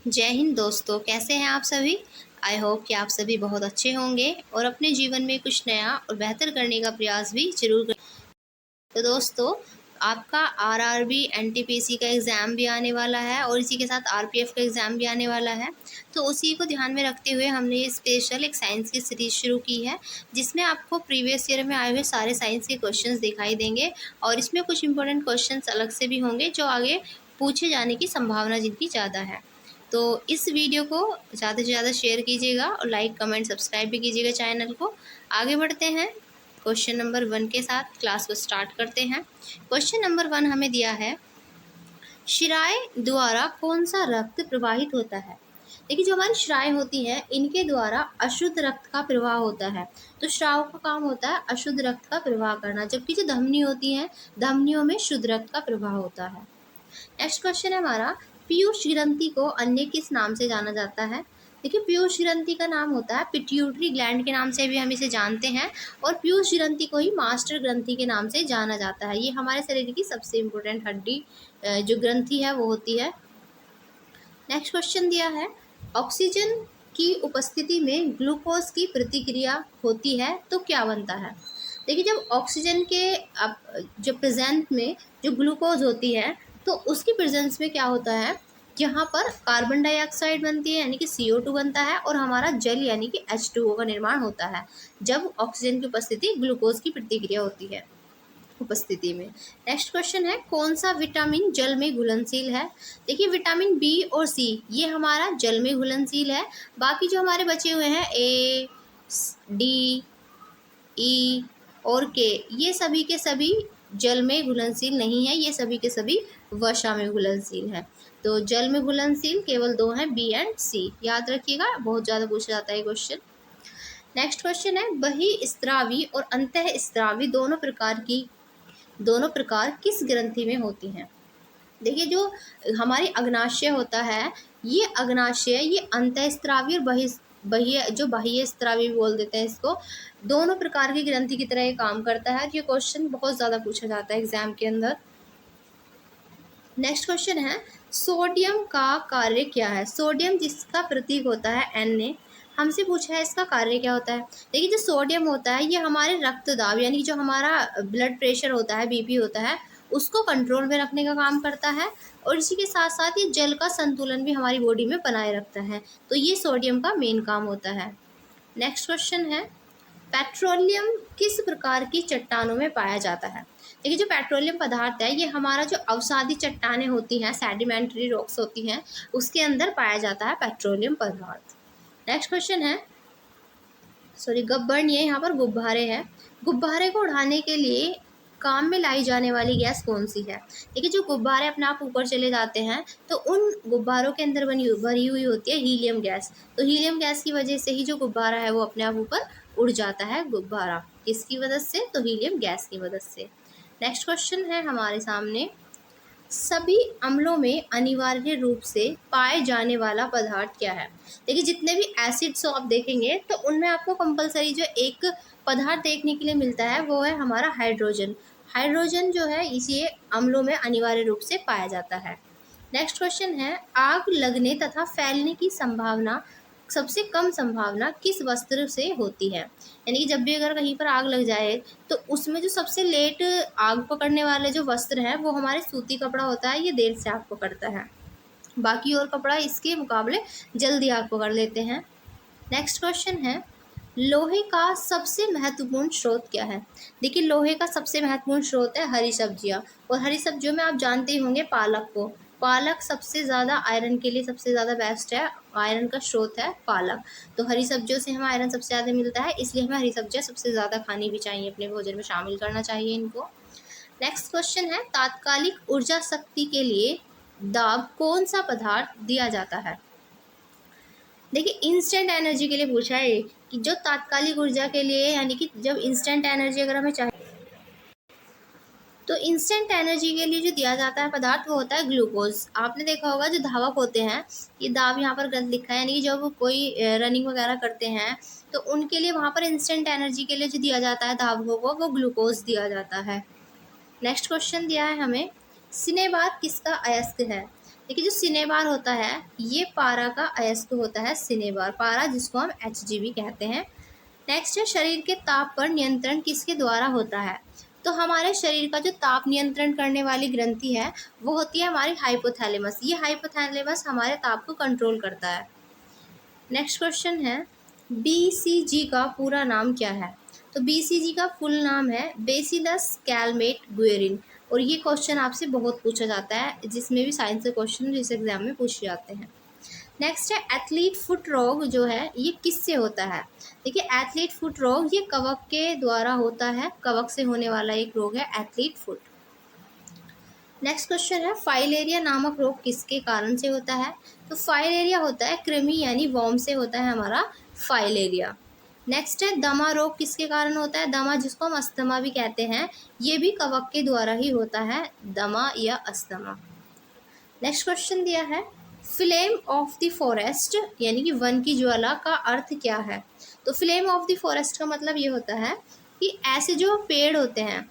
जय हिंद दोस्तों, कैसे हैं आप सभी। आई होप कि आप सभी बहुत अच्छे होंगे और अपने जीवन में कुछ नया और बेहतर करने का प्रयास भी जरूर करें। तो दोस्तों, आपका आरआरबी एनटीपीसी का एग्ज़ाम भी आने वाला है और इसी के साथ आरपीएफ का एग्ज़ाम भी आने वाला है। तो उसी को ध्यान में रखते हुए हमने ये स्पेशल एक साइंस की सीरीज़ शुरू की है, जिसमें आपको प्रीवियस ईयर में आए हुए सारे साइंस के क्वेश्चंस दिखाई देंगे और इसमें कुछ इंपॉर्टेंट क्वेश्चंस अलग से भी होंगे जो आगे पूछे जाने की संभावना जिनकी ज़्यादा है। तो इस वीडियो को ज़्यादा से ज़्यादा शेयर कीजिएगा और लाइक कमेंट सब्सक्राइब भी कीजिएगा चैनल को। आगे बढ़ते हैं क्वेश्चन नंबर 1 के साथ, क्लास को स्टार्ट करते हैं। क्वेश्चन नंबर 1 हमें दिया है, शिराएं द्वारा कौन सा रक्त प्रवाहित होता है। देखिए, जो हमारी शिराएं होती हैं इनके द्वारा अशुद्ध रक्त का प्रवाह होता है। तो श्राव का काम होता है अशुद्ध रक्त का प्रवाह करना, जबकि जो धमनी होती हैं धमनियों में शुद्ध रक्त का प्रवाह होता है। नेक्स्ट क्वेश्चन है हमारा, पीयूष ग्रंथि को अन्य किस नाम से जाना जाता है। देखिए, पीयूष ग्रंथि का नाम होता है पिट्यूटरी ग्लैंड के नाम से भी हम इसे जानते हैं और पीयूष ग्रंथि को ही मास्टर ग्रंथि के नाम से जाना जाता है। ये हमारे शरीर की सबसे इम्पोर्टेंट हड्डी जो ग्रंथि है वो होती है। नेक्स्ट क्वेश्चन दिया है, ऑक्सीजन की उपस्थिति में ग्लूकोज की प्रतिक्रिया होती है तो क्या बनता है। देखिए, जब ऑक्सीजन के जो प्रेजेंट में जो ग्लूकोज होती है तो उसकी प्रेजेंस में क्या होता है, यहाँ पर कार्बन डाइऑक्साइड बनती है यानी कि CO2 बनता है और हमारा जल यानी कि H2O का निर्माण होता है जब ऑक्सीजन की उपस्थिति ग्लूकोज की प्रतिक्रिया होती है उपस्थिति में। नेक्स्ट क्वेश्चन है, कौन सा विटामिन जल में घुलनशील है। देखिए, विटामिन बी और सी ये हमारा जल में घुलनशील है। बाकी जो हमारे बचे हुए हैं ए, डी, ई और के, ये सभी के सभी जल में घुलनशील नहीं है, ये सभी के सभी वसा में घुलनशील है। तो जल में घुलनशील केवल 2 हैं, बी एंड सी। याद रखिएगा, बहुत ज़्यादा पूछा जाता है क्वेश्चन। नेक्स्ट क्वेश्चन है, बहिस्त्रावी और अंतःस्त्रावी दोनों प्रकार किस ग्रंथि में होती हैं। देखिए, जो हमारी अग्नाशय होता है ये अग्नाशय ये अंतःस्त्रावी और बाह्य स्त्रावी बोल देते हैं इसको, दोनों प्रकार की ग्रंथि की तरह ये काम करता है। ये क्वेश्चन बहुत ज़्यादा पूछा जाता है एग्जाम के अंदर। नेक्स्ट क्वेश्चन है, सोडियम का कार्य क्या है। सोडियम जिसका प्रतीक होता है Na, हमसे पूछा है इसका कार्य क्या होता है। देखिए, जो सोडियम होता है ये हमारे रक्त दाब यानी जो हमारा ब्लड प्रेशर होता है, बीपी होता है, उसको कंट्रोल में रखने का काम करता है और इसी के साथ साथ ये जल का संतुलन भी हमारी बॉडी में बनाए रखता है। तो ये सोडियम का मेन काम होता है। नेक्स्ट क्वेश्चन है, पेट्रोलियम किस प्रकार की चट्टानों में पाया जाता है। देखिए, जो पेट्रोलियम पदार्थ है ये हमारा जो अवसादी चट्टानें होती हैं, सेडिमेंट्री रॉक्स होती हैं, उसके अंदर पाया जाता है पेट्रोलियम पदार्थ। नेक्स्ट क्वेश्चन है, गब्बर नहीं है, यहाँ पर गुब्बारे हैं। गुब्बारे को उड़ाने के लिए काम में लाई जाने वाली गैस कौन सी है। देखिए, जो गुब्बारे अपने आप ऊपर चले जाते हैं तो उन गुब्बारों के अंदर भरी हुई होती है हीलियम गैस। तो हीलियम गैस की वजह से ही जो गुब्बारा है वो अपने आप ऊपर उड़ जाता है। गुब्बारा किसकी वजह से, तो हीलियम गैस की वजह से। नेक्स्ट क्वेश्चन है हमारे सामने, सभी अम्लों में अनिवार्य रूप से पाए जाने वाला पदार्थ क्या है। देखिए, जितने भी एसिड्स आप देखेंगे तो उनमें आपको कंपलसरी जो एक पदार्थ देखने के लिए मिलता है वो है हमारा हाइड्रोजन। हाइड्रोजन जो है इसी अम्लों में अनिवार्य रूप से पाया जाता है। नेक्स्ट क्वेश्चन है, आग लगने तथा फैलने की संभावना सबसे कम संभावना किस वस्त्र से होती है। यानी कि जब भी अगर कहीं पर आग लग जाए तो उसमें जो सबसे लेट आग पकड़ने वाले जो वस्त्र हैं वो हमारे सूती कपड़ा होता है, ये देर से आग पकड़ता है। बाकी और कपड़ा इसके मुकाबले जल्दी आग पकड़ लेते हैं। नेक्स्ट क्वेश्चन है, लोहे का सबसे महत्वपूर्ण स्रोत क्या है। देखिए, लोहे का सबसे महत्वपूर्ण स्रोत है हरी सब्जियां, और हरी सब्जियों में आप जानते ही होंगे पालक को। पालक सबसे ज़्यादा आयरन के लिए सबसे ज़्यादा बेस्ट है, आयरन का स्रोत है पालक। तो हरी सब्जियों से हमें आयरन सबसे ज़्यादा मिलता है, इसलिए हमें हरी सब्जियां सबसे ज़्यादा खानी भी चाहिए, अपने भोजन में शामिल करना चाहिए इनको। नेक्स्ट क्वेश्चन है, तात्कालिक ऊर्जा शक्ति के लिए दाब कौन सा पदार्थ दिया जाता है। देखिए, इंस्टेंट एनर्जी के लिए पूछा है कि जो तात्कालिक ऊर्जा के लिए यानी कि जब इंस्टेंट एनर्जी अगर हमें चाहिए तो इंस्टेंट एनर्जी के लिए जो दिया जाता है पदार्थ वो होता है ग्लूकोज। आपने देखा होगा जो धावक होते हैं, ये दाब यहाँ पर गलत लिखा है, यानी कि जब कोई रनिंग वगैरह करते हैं तो उनके लिए वहाँ पर इंस्टेंट एनर्जी के लिए जो दिया जाता है धावकों को वो ग्लूकोज दिया जाता है। नेक्स्ट क्वेश्चन दिया है हमें, सिनेबार किसका अयस्क है। देखिए जो सिनेबार होता है ये पारा का अयस्क होता है, सिनेबार पारा जिसको हम Hg भी कहते हैं। नेक्स्ट है शरीर के ताप पर नियंत्रण किसके द्वारा होता है? तो हमारे शरीर का जो ताप नियंत्रण करने वाली ग्रंथि है वो होती है हमारी हाइपोथैलेमस। ये हाइपोथैलेमस हमारे ताप को कंट्रोल करता है। नेक्स्ट क्वेश्चन है BCG का पूरा नाम क्या है? तो BCG का फुल नाम है बेसिलस कैलमेट गुएरिन, और ये क्वेश्चन आपसे बहुत पूछा जाता है, जिसमें भी साइंस के क्वेश्चन जिस एग्जाम में पूछे जाते हैं। नेक्स्ट है एथलीट फुट रोग जो है ये किससे होता है? देखिए एथलीट फुट रोग ये कवक के द्वारा होता है, कवक से होने वाला एक रोग है एथलीट फुट। नेक्स्ट क्वेश्चन है फाइलेरिया नामक रोग किसके कारण से होता है? तो फाइलेरिया होता है कृमि यानी वॉर्म से होता है हमारा फाइलेरिया। नेक्स्ट है दमा रोग किसके कारण होता है? दमा जिसको हम अस्थमा भी कहते हैं, ये भी कवक के द्वारा ही होता है, दमा या अस्थमा। नेक्स्ट क्वेश्चन दिया है फ्लेम ऑफ द फॉरेस्ट यानी कि वन की ज्वाला का अर्थ क्या है? तो फ्लेम ऑफ द फॉरेस्ट का मतलब ये होता है कि ऐसे जो पेड़ होते हैं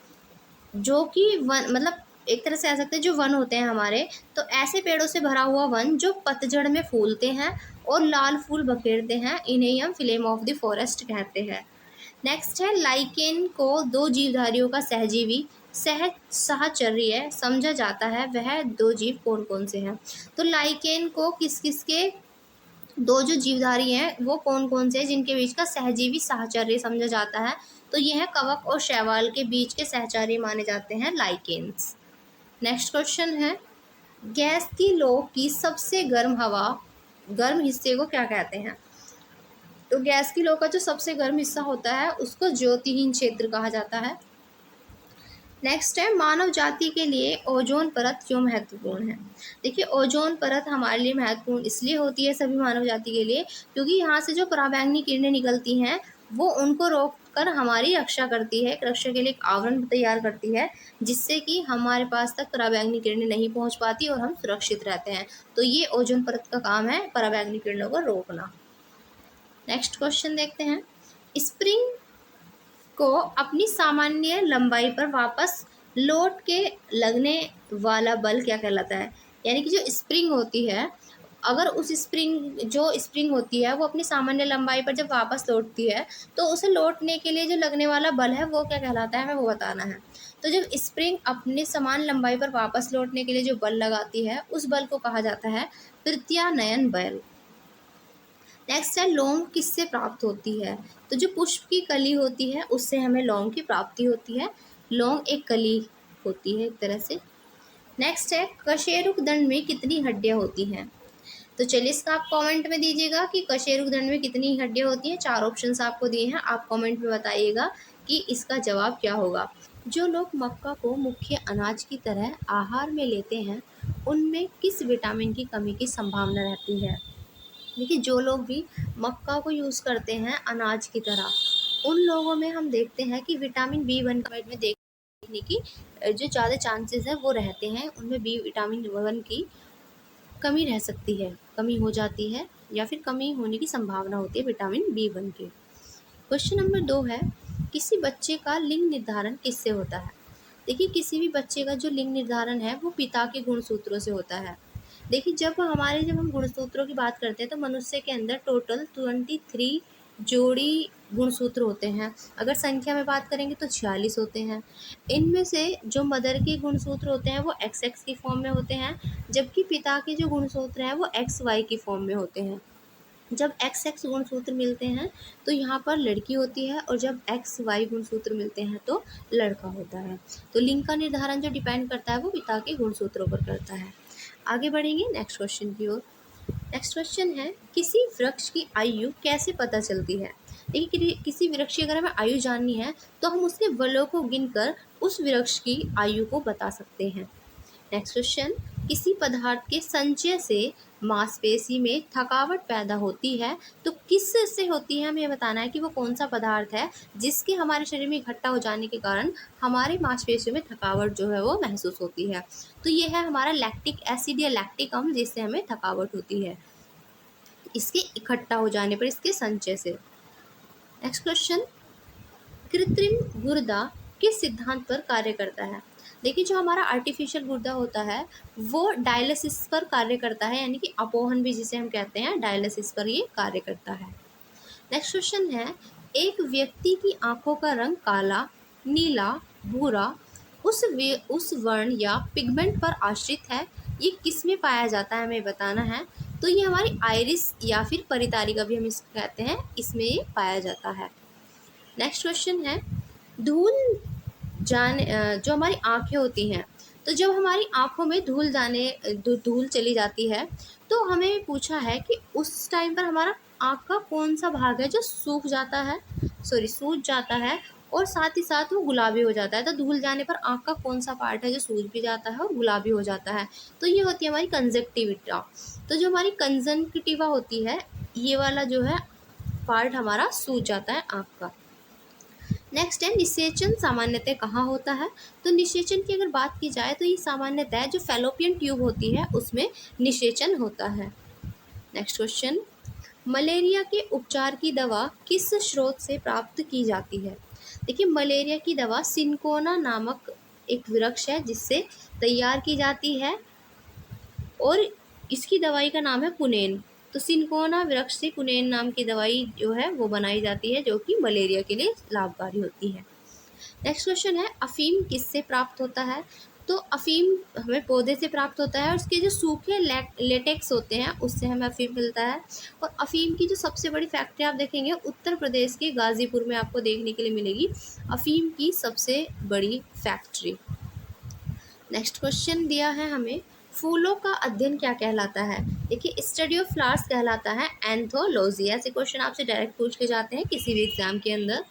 जो कि वन मतलब एक तरह से कह सकते हैं जो वन होते हैं हमारे, तो ऐसे पेड़ों से भरा हुआ वन जो पतझड़ में फूलते हैं और लाल फूल बखेरते हैं, इन्हें ही हम फ्लेम ऑफ द फॉरेस्ट कहते हैं। नेक्स्ट है लाइकेन को दो जीवधारियों का सहजीवी साहचर्य समझा जाता है, वह दो जीव कौन कौन से हैं? तो लाइकेन को किस किस के दो जो जीवधारी हैं वो कौन कौन से हैं जिनके बीच का सहजीवी साहचर्य समझा जाता है? तो ये है कवक और शैवाल के बीच के सहचर्य माने जाते हैं लाइकेन्स। नेक्स्ट क्वेश्चन है गैस की लो की सबसे गर्म हिस्से को क्या कहते हैं? तो गैस की लो का जो सबसे गर्म हिस्सा होता है उसको ज्योतिहीन क्षेत्र कहा जाता है। नेक्स्ट है मानव जाति के लिए ओजोन परत क्यों महत्वपूर्ण है? देखिए ओजोन परत हमारे लिए महत्वपूर्ण इसलिए होती है सभी मानव जाति के लिए क्योंकि यहाँ से जो पराबैंगनी किरणें निकलती हैं वो उनको रोक कर हमारी रक्षा करती है, रक्षा के लिए एक आवरण तैयार करती है जिससे कि हमारे पास तक पराबैंगनी किरणें नहीं पहुँच पाती और हम सुरक्षित रहते हैं। तो ये ओजोन परत का काम है पराबैंगनी किरणों को रोकना। नेक्स्ट क्वेश्चन देखते हैं स्प्रिंग को अपनी सामान्य लंबाई पर वापस लौट के लगने वाला बल क्या कहलाता है? यानी कि जो स्प्रिंग होती है अगर उस स्प्रिंग होती है वो अपनी सामान्य लंबाई पर जब वापस लौटती है तो उसे लौटने के लिए जो लगने वाला बल है वो क्या कहलाता है, हमें वो बताना है। तो जब स्प्रिंग अपने समान लंबाई पर वापस लौटने के लिए जो बल लगाती है उस बल को कहा जाता है प्रत्यानयन बल। नेक्स्ट है लौंग किससे प्राप्त होती है? तो जो पुष्प की कली होती है उससे हमें लौंग की प्राप्ति होती है। लौंग एक कली होती है एक तरह से। नेक्स्ट है कशेरुक दंड में कितनी हड्डियां होती हैं? तो चलिए इसका आप कमेंट में दीजिएगा कि कशेरुक दंड में कितनी हड्डियां होती हैं। 4 ऑप्शंस आपको दिए हैं, आप कमेंट में बताइएगा कि इसका जवाब क्या होगा। जो लोग मक्का को मुख्य अनाज की तरह आहार में लेते हैं उनमें किस विटामिन की कमी की संभावना रहती है? देखिए जो लोग भी मक्का को यूज़ करते हैं अनाज की तरह उन लोगों में हम देखते हैं कि विटामिन B1 में देखने की जो ज़्यादा चांसेस है वो रहते हैं, उनमें विटामिन 1 की कमी रह सकती है, कमी हो जाती है या फिर कमी होने की संभावना होती है विटामिन B1 की। क्वेश्चन नंबर 2 है किसी बच्चे का लिंग निर्धारण किससे होता है? देखिए किसी भी बच्चे का जो लिंग निर्धारण है वो पिता के गुणसूत्रों से होता है। देखिए जब हम गुणसूत्रों की बात करते हैं तो मनुष्य के अंदर टोटल 23 जोड़ी गुणसूत्र होते हैं। अगर संख्या में बात करेंगे तो 46 होते हैं। इनमें से जो मदर के गुणसूत्र होते हैं वो XX की फॉर्म में होते हैं, जबकि पिता के जो गुणसूत्र हैं वो XY की फॉर्म में होते हैं। जब XX गुणसूत्र मिलते हैं तो यहाँ पर लड़की होती है और जब XY गुणसूत्र मिलते हैं तो लड़का होता है। तो लिंग का निर्धारण जो डिपेंड करता है वो पिता के गुणसूत्रों पर करता है। आगे बढ़ेंगे नेक्स्ट क्वेश्चन की ओर। नेक्स्ट क्वेश्चन है किसी वृक्ष की आयु कैसे पता चलती है? देखिए किसी वृक्ष की अगर हमें आयु जाननी है तो हम उसके बलों को गिनकर उस वृक्ष की आयु को बता सकते हैं। नेक्स्ट क्वेश्चन किसी पदार्थ के संचय से मांसपेशी में थकावट पैदा होती है तो किस से होती है, हमें बताना है कि वो कौन सा पदार्थ है जिसके हमारे शरीर में इकट्ठा हो जाने के कारण हमारे मांसपेशियों में थकावट जो है वो महसूस होती है। तो ये है हमारा लैक्टिक एसिड या लैक्टिक अम्ल जिससे हमें थकावट होती है इसके इकट्ठा हो जाने पर, इसके संचय से। नेक्स्ट क्वेश्चन कृत्रिम गुर्दा किस सिद्धांत पर कार्य करता है? देखिए जो हमारा आर्टिफिशियल गुर्दा होता है वो डायलिसिस पर कार्य करता है, यानी कि अपोहन भी जिसे हम कहते हैं, डायलिसिस पर ये कार्य करता है। नेक्स्ट क्वेश्चन है, एक व्यक्ति की आंखों का रंग काला, नीला, भूरा उस वर्ण या पिगमेंट पर आश्रित है, ये किस में पाया जाता है हमें बताना है। तो ये हमारी आइरिस या फिर परितारिका भी हम इसको कहते हैं, इसमें ये पाया जाता है। नेक्स्ट क्वेश्चन है, धूल जो हमारी आँखें होती हैं, तो जब हमारी आँखों में धूल चली जाती है तो हमें पूछा है कि उस टाइम पर हमारा आँख का कौन सा भाग है जो सूख जाता है, सूज जाता है और साथ ही साथ वो गुलाबी हो जाता है। तो धूल जाने पर आँख का कौन सा पार्ट है जो सूज भी जाता है और गुलाबी हो जाता है, तो ये होती है हमारी कंजक्टिविटा। तो जो हमारी कंजक्टिवा होती है, ये वाला जो है पार्ट हमारा सूज जाता है आँख का। नेक्स्ट है, निषेचन सामान्यतः कहाँ होता है। तो निषेचन की अगर बात की जाए तो ये सामान्यतः जो फैलोपियन ट्यूब होती है उसमें निषेचन होता है। नेक्स्ट क्वेश्चन, मलेरिया के उपचार की दवा किस स्रोत से प्राप्त की जाती है। देखिए मलेरिया की दवा सिनकोना नामक एक वृक्ष है जिससे तैयार की जाती है और इसकी दवाई का नाम है कुनेन। तो सिनकोना वृक्ष से कुनेन नाम की दवाई जो है वो बनाई जाती है जो कि मलेरिया के लिए लाभकारी होती है। नेक्स्ट क्वेश्चन है, अफीम किससे प्राप्त होता है। तो अफीम हमें पौधे से प्राप्त होता है और उसके जो सूखे लेटेक्स होते हैं उससे हमें अफीम मिलता है। और अफीम की जो सबसे बड़ी फैक्ट्री आप देखेंगे उत्तर प्रदेश के गाजीपुर में आपको देखने के लिए मिलेगी, अफीम की सबसे बड़ी फैक्ट्री। नेक्स्ट क्वेश्चन दिया है हमें, फूलों का अध्ययन क्या कहलाता है। देखिए स्टडी ऑफ फ्लावर्स कहलाता है एंथोलॉजी। ऐसे क्वेश्चन आपसे डायरेक्ट पूछ के जाते हैं किसी भी एग्जाम के अंदर।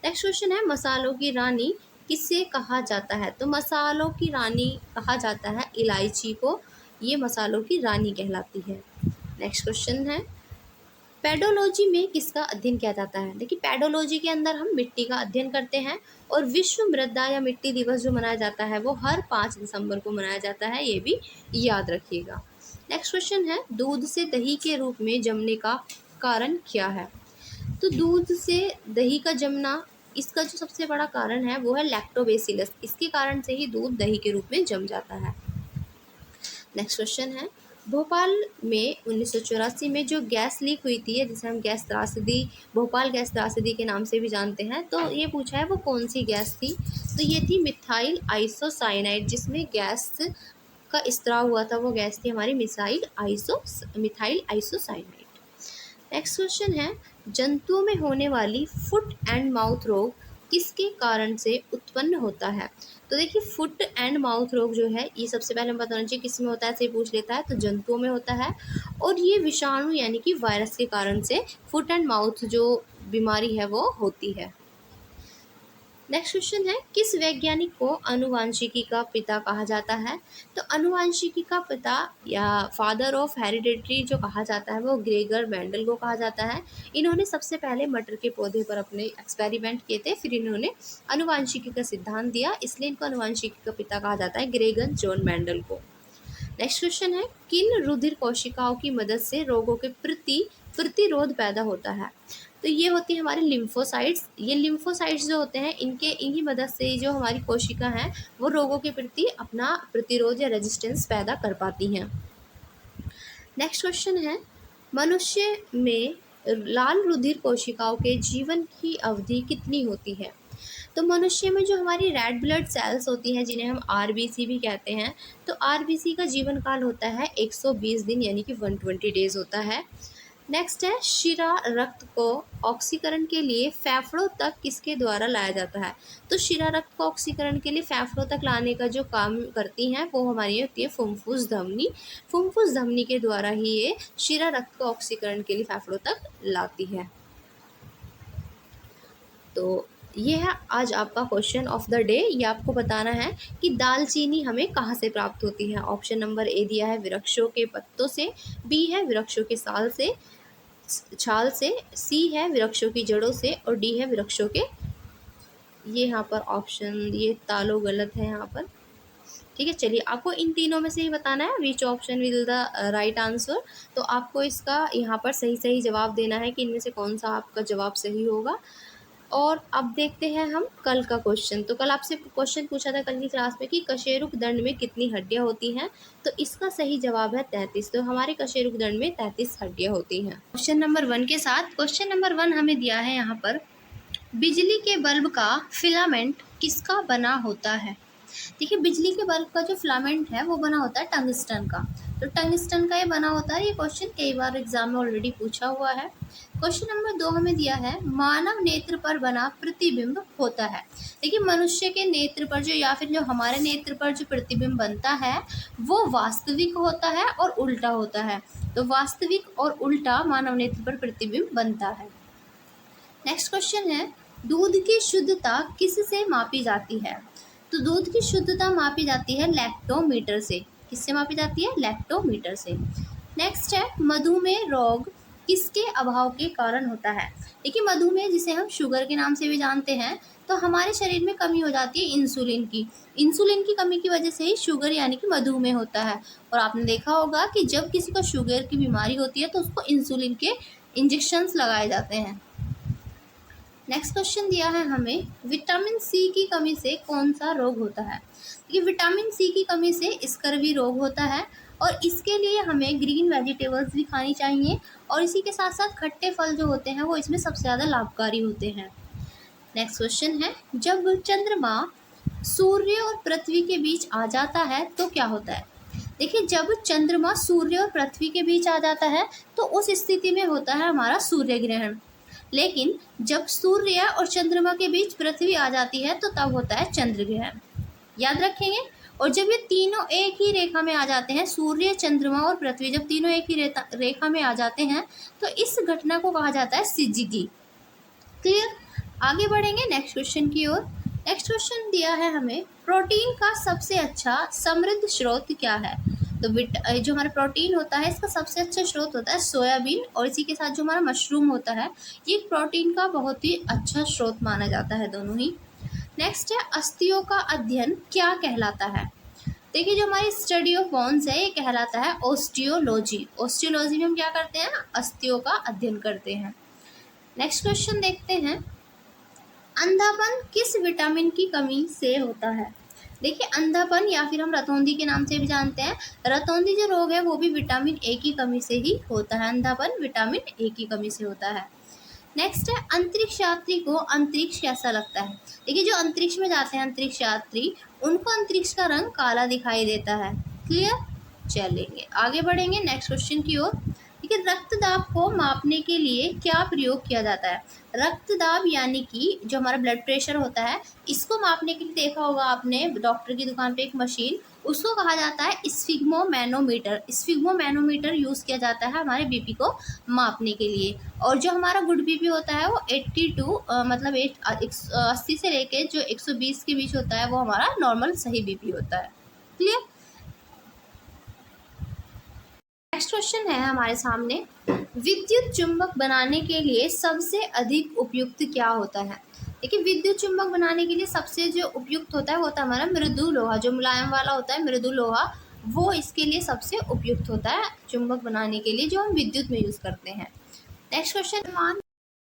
नेक्स्ट क्वेश्चन है, मसालों की रानी किसे कहा जाता है। तो मसालों की रानी कहा जाता है इलायची को, ये मसालों की रानी कहलाती है। नेक्स्ट क्वेश्चन है, पेडोलॉजी में किसका अध्ययन किया जाता है। देखिए पेडोलॉजी के अंदर हम मिट्टी का अध्ययन करते हैं और विश्व मृदा या मिट्टी दिवस जो मनाया जाता है वो हर 5 दिसंबर को मनाया जाता है, ये भी याद रखिएगा। नेक्स्ट क्वेश्चन है, दूध से दही के रूप में जमने का कारण क्या है। तो दूध से दही का जमना, इसका जो सबसे बड़ा कारण है वो है लैक्टोबैसिलस, इसके कारण से ही दूध दही के रूप में जम जाता है। नेक्स्ट क्वेश्चन है, भोपाल में 1984 में जो गैस लीक हुई थी जिसे हम गैस त्रासदी, भोपाल गैस त्रासदी के नाम से भी जानते हैं, तो ये पूछा है वो कौन सी गैस थी। तो ये थी मिथाइल आइसोसाइनाइड, जिसमें गैस का स्त्राव हुआ था वो गैस थी हमारी मिथाइल आइसोसाइनाइड। नेक्स्ट क्वेश्चन है, जंतुओं में होने वाली फुट एंड माउथ रोग किसके कारण से उत्पन्न होता है। तो देखिए फुट एंड माउथ रोग जो है ये सबसे पहले हम बताना चाहिए किस में होता है, ऐसे ही पूछ लेता है, तो जंतुओं में होता है और ये विषाणु यानी कि वायरस के कारण से फुट एंड माउथ जो बीमारी है वो होती है। नेक्स्ट क्वेश्चन है, किस वैज्ञानिक को अनुवांशिकी का पिता कहा जाता है। तो अनुवांशिकी का पिता या फादर ऑफ हेरिडिटरी जो कहा जाता है वो ग्रेगर मेंडल को कहा जाता है। इन्होंने सबसे पहले मटर के पौधे पर अपने एक्सपेरिमेंट किए थे, फिर इन्होंने अनुवांशिकी का सिद्धांत दिया, इसलिए इनको अनुवांशिकी का पिता कहा जाता है, ग्रेगर जॉन मेंडल को। नेक्स्ट क्वेश्चन है, किन रुधिर कोशिकाओं की मदद से रोगों के प्रति प्रतिरोध पैदा होता है। तो ये होती है हमारे लिम्फोसाइट्स। ये लिम्फोसाइट्स जो होते हैं इनकी मदद से जो हमारी कोशिका हैं वो रोगों के प्रति अपना प्रतिरोध या रेजिस्टेंस पैदा कर पाती हैं। नेक्स्ट क्वेश्चन है, मनुष्य में लाल रुधिर कोशिकाओं के जीवन की अवधि कितनी होती है। तो मनुष्य में जो हमारी रेड ब्लड सेल्स होती हैं जिन्हें हम आरबीसी भी कहते हैं, तो आरबीसी का जीवन काल होता है 120 दिन यानी कि 120 डेज होता है। नेक्स्ट है, शिरा रक्त को ऑक्सीकरण के लिए फेफड़ों तक किसके द्वारा लाया जाता है। तो शिरा रक्त को ऑक्सीकरण के लिए फेफड़ों तक लाने का जो काम करती हैं वो हमारी होती है फुफ्फुस धमनी। फुफ्फुस धमनी के द्वारा ही ये शिरा रक्त को ऑक्सीकरण के लिए फेफड़ों तक लाती है। तो ये है आज आपका क्वेश्चन ऑफ द डे। ये आपको बताना है कि दालचीनी हमें कहाँ से प्राप्त होती है। ऑप्शन नंबर ए दिया है वृक्षों के पत्तों से, बी है वृक्षों के छाल से, सी है वृक्षों की जड़ों से और डी है वृक्षों के, ये यहाँ पर ऑप्शन ये तालो गलत है यहाँ पर। ठीक है, चलिए आपको इन तीनों में से ही बताना है which option will the right answer. तो आपको इसका यहाँ पर सही जवाब देना है कि इनमें से कौन सा आपका जवाब सही होगा। और अब देखते हैं हम कल का क्वेश्चन। तो कल आपसे क्वेश्चन पूछा था कल की क्लास में कि कशेरुक दंड में कितनी हड्डियां होती हैं, तो इसका सही जवाब है 33। तो हमारे कशेरुक दंड में 33 हड्डियां होती हैं। क्वेश्चन नंबर 1 के साथ, क्वेश्चन नंबर 1 हमें दिया है यहाँ पर, बिजली के बल्ब का फिलामेंट किसका बना होता है। देखिए, बिजली के बल्ब का जो फिलामेंट है वो बना होता है टंगस्टन का। तो टंगस्टन का ये बना होता है। ये क्वेश्चन कई बार एग्जाम में ऑलरेडी पूछा हुआ है। क्वेश्चन नंबर 2 हमें दिया है, मानव नेत्र पर बना प्रतिबिंब होता है। देखिए, मनुष्य के नेत्र पर जो, या फिर जो हमारे नेत्र पर जो प्रतिबिंब बनता है वो वास्तविक होता है और उल्टा होता है। तो वास्तविक और उल्टा मानव नेत्र पर प्रतिबिंब बनता है। नेक्स्ट क्वेश्चन है, दूध की शुद्धता किससे मापी जाती है। तो दूध की शुद्धता मापी जाती है लैक्टोमीटर से। किससे मापी जाती है? लैक्टोमीटर से। नेक्स्ट है, मधुमेह रोग किसके अभाव के कारण होता है। देखिए, मधुमेह जिसे हम शुगर के नाम से भी जानते हैं, तो हमारे शरीर में कमी हो जाती है इंसुलिन की। इंसुलिन की कमी की वजह से ही शुगर यानी कि मधुमेह होता है। और आपने देखा होगा कि जब किसी को शुगर की बीमारी होती है तो उसको इंसुलिन के इंजेक्शंस लगाए जाते हैं। नेक्स्ट क्वेश्चन दिया है हमें, विटामिन सी की कमी से कौन सा रोग होता है। ये विटामिन सी की कमी से स्कर्वी रोग होता है और इसके लिए हमें ग्रीन वेजिटेबल्स भी खानी चाहिए और इसी के साथ साथ खट्टे फल जो होते हैं वो इसमें सबसे ज़्यादा लाभकारी होते हैं। नेक्स्ट क्वेश्चन है, जब चंद्रमा सूर्य और पृथ्वी के बीच आ जाता है तो क्या होता है। देखिए, जब चंद्रमा सूर्य और पृथ्वी के बीच आ जाता है तो उस स्थिति में होता है हमारा सूर्य ग्रहण। लेकिन जब सूर्य और चंद्रमा के बीच पृथ्वी आ जाती है तो तब होता है चंद्र ग्रहण। याद रखेंगे। और जब ये तीनों एक ही रेखा में आ जाते हैं, सूर्य, चंद्रमा और पृथ्वी जब तीनों एक ही रेखा में आ जाते हैं तो इस घटना को कहा जाता है सिजिगी। क्लियर। आगे बढ़ेंगे नेक्स्ट क्वेश्चन की ओर। नेक्स्ट क्वेश्चन दिया है हमें, प्रोटीन का सबसे अच्छा समृद्ध स्रोत क्या है। तो जो हमारा प्रोटीन होता है इसका सबसे अच्छा स्रोत होता है सोयाबीन और इसी के साथ जो हमारा मशरूम होता है ये प्रोटीन का बहुत ही अच्छा स्रोत माना जाता है दोनों ही। नेक्स्ट है, अस्थियों का अध्ययन क्या कहलाता है। देखिए, जो हमारी स्टडी ऑफ बोन्स है ये कहलाता है ऑस्टियोलॉजी। ऑस्टियोलॉजी में हम क्या करते हैं? अस्थियों का अध्ययन करते हैं। नेक्स्ट क्वेश्चन देखते हैं, अंधापन किस विटामिन की कमी से होता है। देखिए, अंधापन या फिर हम रतौंधी के नाम से भी जानते हैं, रतौंधी जो रोग है वो भी विटामिन ए की कमी से ही होता है। अंधापन विटामिन ए की कमी से होता है। नेक्स्ट है, अंतरिक्ष यात्री को अंतरिक्ष कैसा लगता है। देखिए, जो अंतरिक्ष में जाते हैं अंतरिक्ष यात्री, उनको अंतरिक्ष का रंग काला दिखाई देता है। क्लियर। चलेंगे आगे बढ़ेंगे नेक्स्ट क्वेश्चन की ओर। देखिए, रक्तदाब को मापने के लिए क्या प्रयोग किया जाता है। रक्तदाब यानी कि जो हमारा ब्लड प्रेशर होता है इसको मापने के लिए देखा होगा आपने डॉक्टर की दुकान पे एक मशीन, उसको कहा जाता है स्फिग्मोमैनोमीटर। स्फिग्मोमैनोमीटर यूज़ किया जाता है हमारे बीपी को मापने के लिए। और जो हमारा गुड बीपी होता है वो 82 मतलब 80 से लेके जो 120 के बीच होता है वो हमारा नॉर्मल सही बीपी होता है। क्लियर। नेक्स्ट क्वेश्चन है हमारे सामने, विद्युत चुंबक बनाने के लिए सबसे अधिक उपयुक्त क्या होता है। देखिए, विद्युत चुंबक बनाने के लिए सबसे जो उपयुक्त होता है वो होता है हमारा मृदु लोहा। जो मुलायम वाला होता है मृदु लोहा, वो इसके लिए सबसे उपयुक्त होता है चुंबक बनाने के लिए, जो हम विद्युत में यूज़ करते हैं। नेक्स्ट क्वेश्चन, द्रव्यमान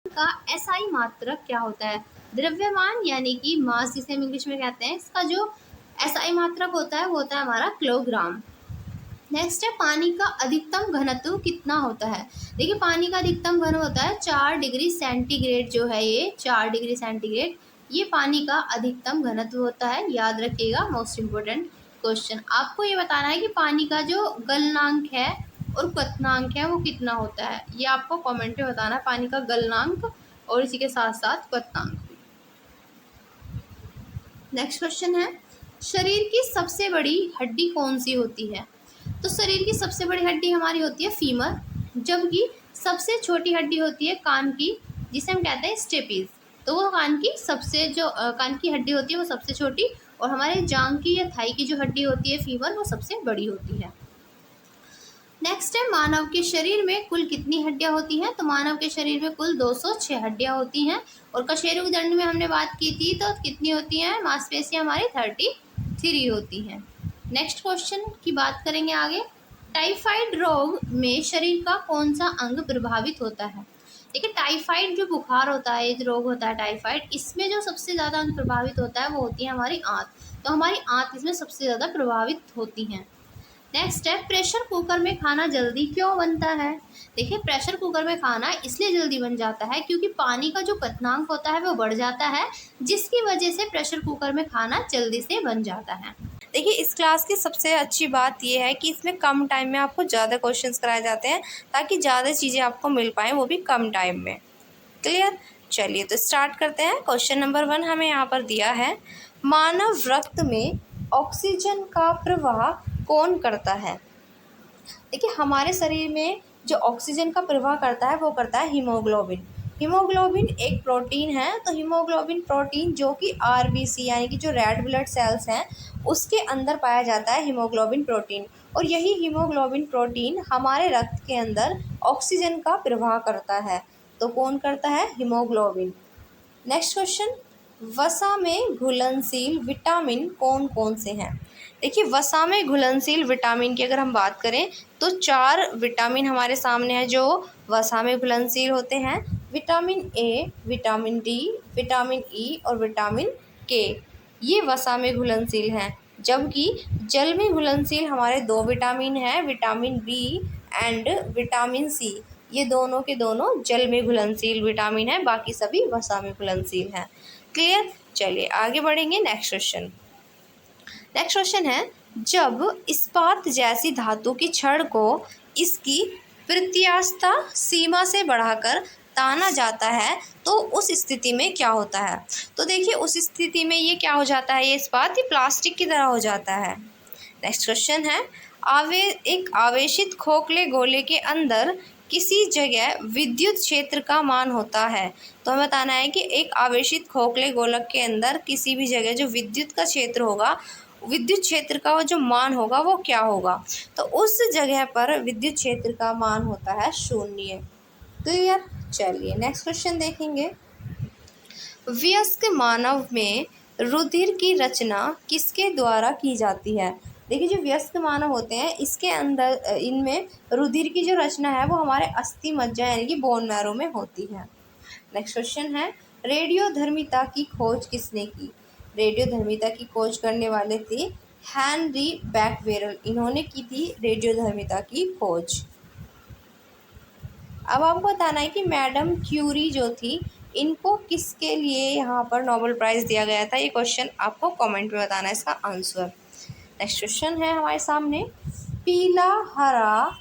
का एसआई मात्रक क्या होता है। द्रव्यमान यानी कि मास जिसे हम इंग्लिश में कहते हैं, इसका जो एसआई मात्रक होता है वो होता है हमारा किलोग्राम। नेक्स्ट है, पानी का अधिकतम घनत्व कितना होता है। देखिए, पानी का अधिकतम घन होता है 4 डिग्री सेंटीग्रेड। जो है ये 4 डिग्री सेंटीग्रेड, ये पानी का अधिकतम घनत्व होता है। याद रखिएगा, मोस्ट इम्पोर्टेंट क्वेश्चन। आपको ये बताना है कि पानी का जो गलनांक है और क्वथनांक है वो कितना होता है। ये आपको कमेंट में बताना है, पानी का गलनांक और इसी के साथ साथ क्वथनांक। नेक्स्ट क्वेश्चन है, शरीर की सबसे बड़ी हड्डी कौन सी होती है। तो शरीर की सबसे बड़ी हड्डी हमारी होती है फीमर, जबकि सबसे छोटी हड्डी होती है कान की, जिसे हम कहते हैं स्टेपीज। तो वो कान की सबसे जो कान की हड्डी होती है वो सबसे छोटी, और हमारे जांघ की या थाई की जो हड्डी होती है फीमर, वो सबसे बड़ी होती है। नेक्स्ट है, मानव के शरीर में कुल कितनी हड्डियां होती हैं। तो मानव के शरीर में कुल 206 हड्डियां होती हैं। और कशेरुक दंड में हमने बात की थी तो कितनी होती हैं, मांसपेशियां हमारी 33 होती हैं। नेक्स्ट क्वेश्चन की बात करेंगे आगे। टाइफाइड रोग में शरीर का कौन सा अंग प्रभावित होता है। देखिए टाइफाइड जो बुखार होता है, ये जो रोग होता है टाइफाइड, इसमें जो सबसे ज़्यादा प्रभावित होता है वो होती है हमारी आंत। तो हमारी आंत इसमें सबसे ज़्यादा प्रभावित होती हैं। नेक्स्ट है, प्रेशर कुकर में खाना जल्दी क्यों बनता है? देखिए प्रेशर कुकर में खाना इसलिए जल्दी बन जाता है क्योंकि पानी का जो क्वथनांक होता है वो बढ़ जाता है, जिसकी वजह से प्रेशर कुकर में खाना जल्दी से बन जाता है। देखिए इस क्लास की सबसे अच्छी बात ये है कि इसमें कम टाइम में आपको ज़्यादा क्वेश्चंस कराए जाते हैं, ताकि ज़्यादा चीज़ें आपको मिल पाएँ, वो भी कम टाइम में। क्लियर? चलिए तो स्टार्ट करते हैं। क्वेश्चन नंबर 1 हमें यहाँ पर दिया है, मानव रक्त में ऑक्सीजन का प्रवाह कौन करता है? देखिए हमारे शरीर में जो ऑक्सीजन का प्रवाह करता है वो करता है हीमोग्लोबिन। हीमोग्लोबिन एक प्रोटीन है, तो हीमोग्लोबिन प्रोटीन जो कि आरबीसी यानी कि जो रेड ब्लड सेल्स हैं उसके अंदर पाया जाता है हीमोग्लोबिन प्रोटीन, और यही हीमोग्लोबिन प्रोटीन हमारे रक्त के अंदर ऑक्सीजन का प्रवाह करता है। तो कौन करता है? हीमोग्लोबिन। नेक्स्ट क्वेश्चन, वसा में घुलनशील विटामिन कौन कौन से हैं? देखिए वसा में घुलनशील विटामिन की अगर हम बात करें तो 4 विटामिन हमारे सामने हैं जो वसा में घुलनशील होते हैं। Vitamin A, vitamin D, vitamin E और विटामिन के, ये वसा में घुलनशील हैं। जबकि जल में घुलनशील हमारे 2 विटामिन हैं, vitamin B and vitamin C. ये दोनों के दोनों जल में घुलनशील विटामिन हैं, बाकी सभी वसा में घुलनशील हैं। क्लियर? चलिए आगे बढ़ेंगे। नेक्स्ट क्वेश्चन है, जब इस्पात जैसी धातु की छड़ को इसकी प्रत्यास्थता सीमा से बढ़ाकर ताना जाता है तो उस स्थिति में क्या होता है? तो देखिए उस स्थिति में ये क्या हो जाता है, ये इस्पात, ये प्लास्टिक की तरह हो जाता है। नेक्स्ट क्वेश्चन है, एक आवेशित खोखले गोले के अंदर किसी जगह विद्युत क्षेत्र का मान होता है। तो हमें बताना है कि एक आवेशित खोखले गोलक के अंदर किसी भी जगह जो विद्युत का क्षेत्र होगा, विद्युत क्षेत्र का जो मान होगा वो क्या होगा? तो उस जगह पर विद्युत क्षेत्र का मान होता है 0। क्लियर? चलिए नेक्स्ट क्वेश्चन देखेंगे। वयस्क मानव में रुधिर की रचना किसके द्वारा की जाती है? देखिए जो वयस्क मानव होते हैं इसके अंदर इनमें रुधिर की जो रचना है वो हमारे अस्थि मज्जा यानी कि बोन मैरो में होती है। नेक्स्ट क्वेश्चन है, रेडियोधर्मिता की खोज किसने की? रेडियोधर्मिता की खोज करने वाले थे हेनरी बैक्वेरेल, इन्होंने की थी रेडियोधर्मिता की खोज। अब आपको बताना है कि मैडम क्यूरी जो थी इनको किसके लिए यहाँ पर नोबेल प्राइज़ दिया गया था? ये क्वेश्चन आपको कमेंट में बताना है इसका आंसर। नेक्स्ट क्वेश्चन है हमारे सामने, पीला, हरा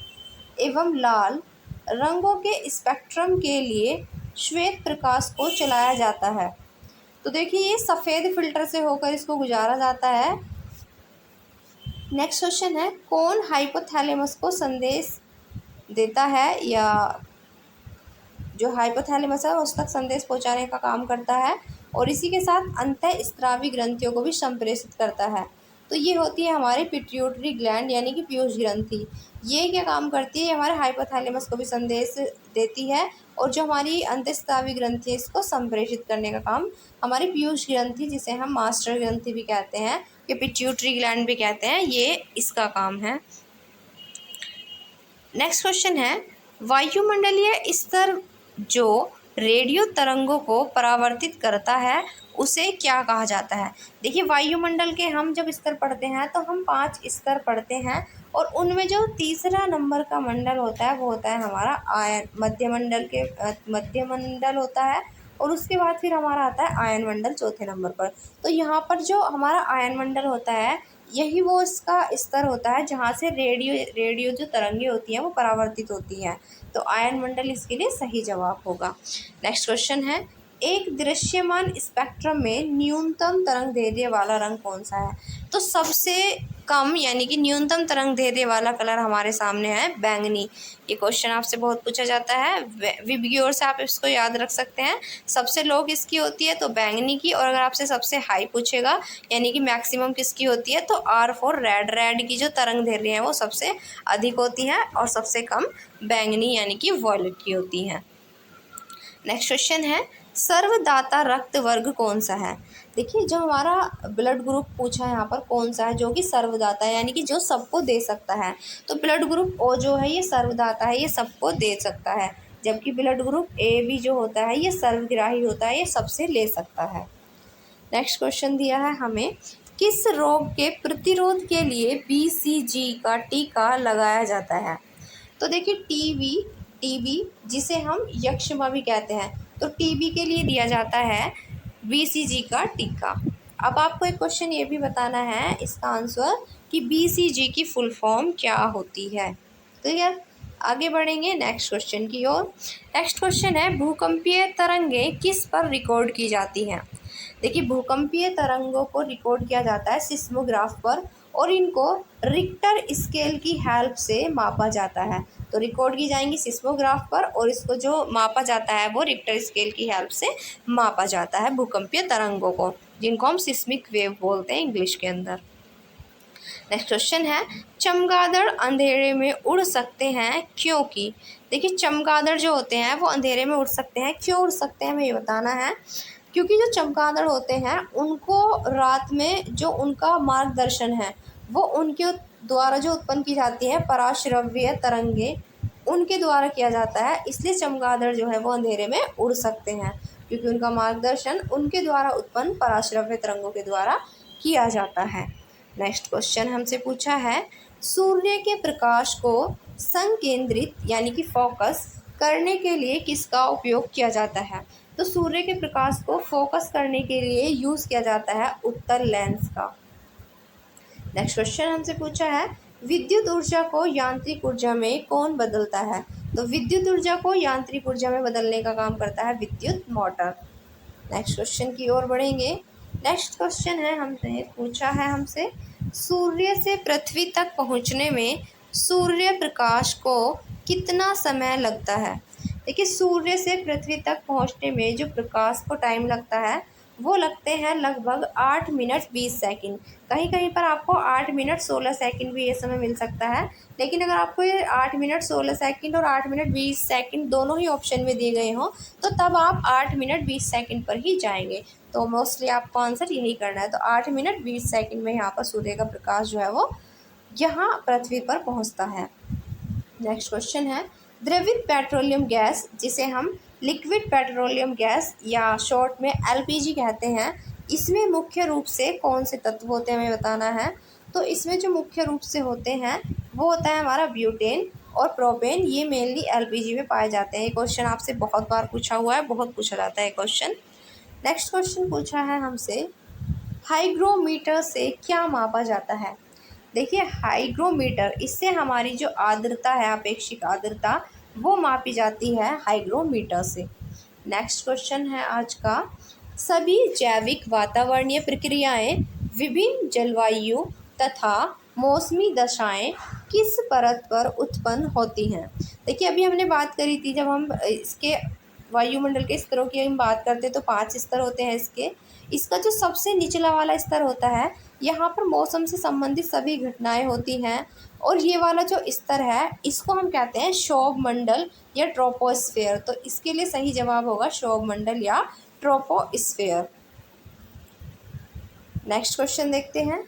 एवं लाल रंगों के स्पेक्ट्रम के लिए श्वेत प्रकाश को चलाया जाता है। तो देखिए ये सफ़ेद फिल्टर से होकर इसको गुजारा जाता है। नेक्स्ट क्वेश्चन है, कौन हाइपोथैलेमस को संदेश देता है, या जो हाइपोथैलेमस है उस तक संदेश पहुंचाने का काम करता है, और इसी के साथ अंतःस्रावी ग्रंथियों को भी संप्रेषित करता है। तो ये होती है हमारी पिट्यूटरी ग्लैंड यानी कि पीयूष ग्रंथि। ये क्या काम करती है? हमारे हाइपोथैलेमस को भी संदेश देती है, और जो हमारी अंतःस्रावी ग्रंथि है इसको संप्रेषित करने का काम हमारी पीयूष ग्रंथि, जिसे हम मास्टर ग्रंथि भी कहते हैं, ये पिट्यूटरी ग्लैंड भी कहते हैं, ये इसका काम है। नेक्स्ट क्वेश्चन है, वायुमंडलीय स्तर जो रेडियो तरंगों को परावर्तित करता है उसे क्या कहा जाता है? देखिए वायुमंडल के हम जब स्तर पढ़ते हैं तो हम 5 स्तर पढ़ते हैं, और उनमें जो तीसरा नंबर का मंडल होता है वो होता है हमारा आयन मध्यमंडल होता है, और उसके बाद फिर हमारा आता है आयन मंडल चौथे नंबर पर। तो यहाँ पर जो हमारा आयन मंडल होता है यही वो इसका स्तर होता है जहाँ से रेडियो जो तरंगें होती हैं वो परावर्तित होती हैं। तो आयन मंडल इसके लिए सही जवाब होगा। नेक्स्ट क्वेश्चन है, एक दृश्यमान स्पेक्ट्रम में न्यूनतम तरंग दैर्ध्य वाला रंग कौन सा है? तो सबसे कम यानी कि न्यूनतम तरंग दैर्ध्य वाला कलर हमारे सामने है बैंगनी। ये क्वेश्चन आपसे बहुत पूछा जाता है, विब ओर से आप इसको याद रख सकते हैं। सबसे लो किसकी होती है? तो बैंगनी की। और अगर आपसे सबसे हाई पूछेगा यानी कि मैक्सिमम किसकी होती है, तो आर फॉर रेड की जो तरंग दैर्ध्य है वो सबसे अधिक होती है, और सबसे कम बैंगनी यानी कि वॉयलेट की होती है। नेक्स्ट क्वेश्चन है, सर्वदाता रक्त वर्ग कौन सा है? देखिए जो हमारा ब्लड ग्रुप पूछा है यहाँ पर कौन सा है जो कि सर्वदाता है, यानी कि जो सबको दे सकता है। तो ब्लड ग्रुप ओ जो है ये सर्वदाता है, ये सबको दे सकता है। जबकि ब्लड ग्रुप ए बी जो होता है ये सर्वग्राही होता है, ये सबसे ले सकता है। नेक्स्ट क्वेश्चन दिया है हमें, किस रोग के प्रतिरोध के लिए BCG का टीका लगाया जाता है? तो देखिए टीबी जिसे हम यक्ष्मा भी कहते हैं, तो टीबी के लिए दिया जाता है BCG का टीका। अब आपको एक क्वेश्चन ये भी बताना है इसका आंसर कि BCG की फुल फॉर्म क्या होती है। तो यार आगे बढ़ेंगे नेक्स्ट क्वेश्चन की ओर। नेक्स्ट क्वेश्चन है, भूकंपीय तरंगें किस पर रिकॉर्ड की जाती हैं? देखिए भूकंपीय तरंगों को रिकॉर्ड किया जाता है सिस्मोग्राफ पर, और इनको रिक्टर स्केल की हेल्प से मापा जाता है। तो रिकॉर्ड की जाएंगी सिस्मोग्राफ पर, और इसको जो मापा जाता है वो रिक्टर स्केल की हेल्प से मापा जाता है भूकंपीय तरंगों को, जिनको हम सिस्मिक वेव बोलते हैं इंग्लिश के अंदर। नेक्स्ट क्वेश्चन है, चमगादड़ अंधेरे में उड़ सकते हैं क्योंकि? देखिए चमगादड़ जो होते हैं वो अंधेरे में उड़ सकते हैं, क्यों उड़ सकते हैं हमें ये बताना है। क्योंकि जो चमगादड़ होते हैं उनको रात में जो उनका मार्गदर्शन है वो उनके द्वारा जो उत्पन्न की जाती है पराश्रव्य तरंगे, उनके द्वारा किया जाता है। इसलिए चमगादड़ जो है वो अंधेरे में उड़ सकते हैं, क्योंकि उनका मार्गदर्शन उनके द्वारा उत्पन्न पराश्रव्य तरंगों के द्वारा किया जाता है। नेक्स्ट क्वेश्चन हमसे पूछा है, सूर्य के प्रकाश को संकेंद्रित यानी कि फोकस करने के लिए किसका उपयोग किया जाता है? तो सूर्य के प्रकाश को फोकस करने के लिए यूज़ किया जाता है उत्तल लेंस का। नेक्स्ट क्वेश्चन हमसे पूछा है, विद्युत ऊर्जा को यांत्रिक ऊर्जा में कौन बदलता है? तो विद्युत ऊर्जा को यांत्रिक ऊर्जा में बदलने का काम करता है विद्युत मोटर। नेक्स्ट क्वेश्चन की ओर बढ़ेंगे। नेक्स्ट क्वेश्चन है हमसे पूछा है हमसे, सूर्य से पृथ्वी तक पहुंचने में सूर्य प्रकाश को कितना समय लगता है? देखिए सूर्य से पृथ्वी तक पहुंचने में जो प्रकाश को टाइम लगता है वो लगते हैं लगभग 8 मिनट 20 सेकंड। कहीं कहीं पर आपको 8 मिनट 16 सेकंड भी ये समय मिल सकता है, लेकिन अगर आपको ये 8 मिनट 16 सेकंड और 8 मिनट 20 सेकंड दोनों ही ऑप्शन में दिए गए हों तो तब आप 8 मिनट 20 सेकंड पर ही जाएंगे। तो मोस्टली आपको आंसर यही करना है। तो 8 मिनट 20 सेकंड में यहाँ पर सूर्य का प्रकाश जो है वो यहाँ पृथ्वी पर पहुँचता है। नेक्स्ट क्वेश्चन है, द्रवित पेट्रोलियम गैस जिसे हम लिक्विड पेट्रोलियम गैस या शॉर्ट में LPG कहते हैं, इसमें मुख्य रूप से कौन से तत्व होते हैं हमें बताना है। तो इसमें जो मुख्य रूप से होते हैं वो होता है हमारा ब्यूटेन और प्रोपेन, ये मेनली LPG में पाए जाते हैं। ये क्वेश्चन आपसे बहुत बार पूछा हुआ है, बहुत पूछा जाता है क्वेश्चन। नेक्स्ट क्वेश्चन पूछा है हमसे, हाइग्रोमीटर से क्या मापा जाता है? देखिए हाइग्रोमीटर, इससे हमारी जो आर्द्रता है अपेक्षित आर्द्रता वो मापी जाती है हाइग्रोमीटर से। नेक्स्ट क्वेश्चन है आज का, सभी जैविक वातावरणीय प्रक्रियाएं विभिन्न जलवायु तथा मौसमी दशाएं किस परत पर उत्पन्न होती हैं? देखिए अभी हमने बात करी थी, जब हम इसके वायुमंडल के स्तरों की हम बात करते हैं तो 5 स्तर होते हैं इसका जो सबसे निचला वाला स्तर होता है यहाँ पर मौसम से संबंधित सभी घटनाएं होती हैं, और ये वाला जो स्तर है इसको हम कहते हैं क्षोभ मंडल या ट्रोपोस्फेयर। तो इसके लिए सही जवाब होगा क्षोभ मंडल या ट्रोपोस्फेयर। नेक्स्ट क्वेश्चन देखते हैं।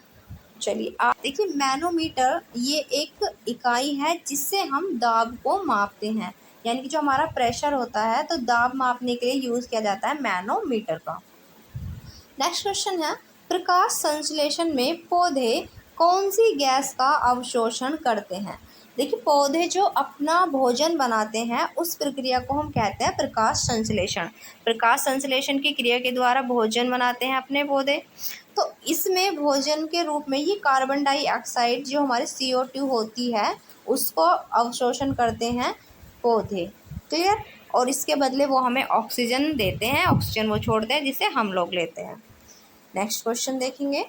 चलिए आप देखिए, मैनोमीटर ये एक इकाई है जिससे हम दाब को मापते हैं, यानी कि जो हमारा प्रेशर होता है तो दाब मापने के लिए यूज़ किया जाता है मैनोमीटर का। नेक्स्ट क्वेश्चन है, प्रकाश संश्लेषण में पौधे कौन सी गैस का अवशोषण करते हैं? देखिए पौधे जो अपना भोजन बनाते हैं उस प्रक्रिया को हम कहते हैं प्रकाश संश्लेषण। प्रकाश संश्लेषण की क्रिया के द्वारा भोजन बनाते हैं अपने पौधे। तो इसमें भोजन के रूप में ये कार्बन डाइऑक्साइड जो हमारी CO2 होती है उसको अवशोषण करते हैं पौधे, क्लियर। और इसके बदले वो हमें ऑक्सीजन देते हैं, ऑक्सीजन वो छोड़ते हैं जिसे हम लोग लेते हैं। नेक्स्ट क्वेश्चन देखेंगे।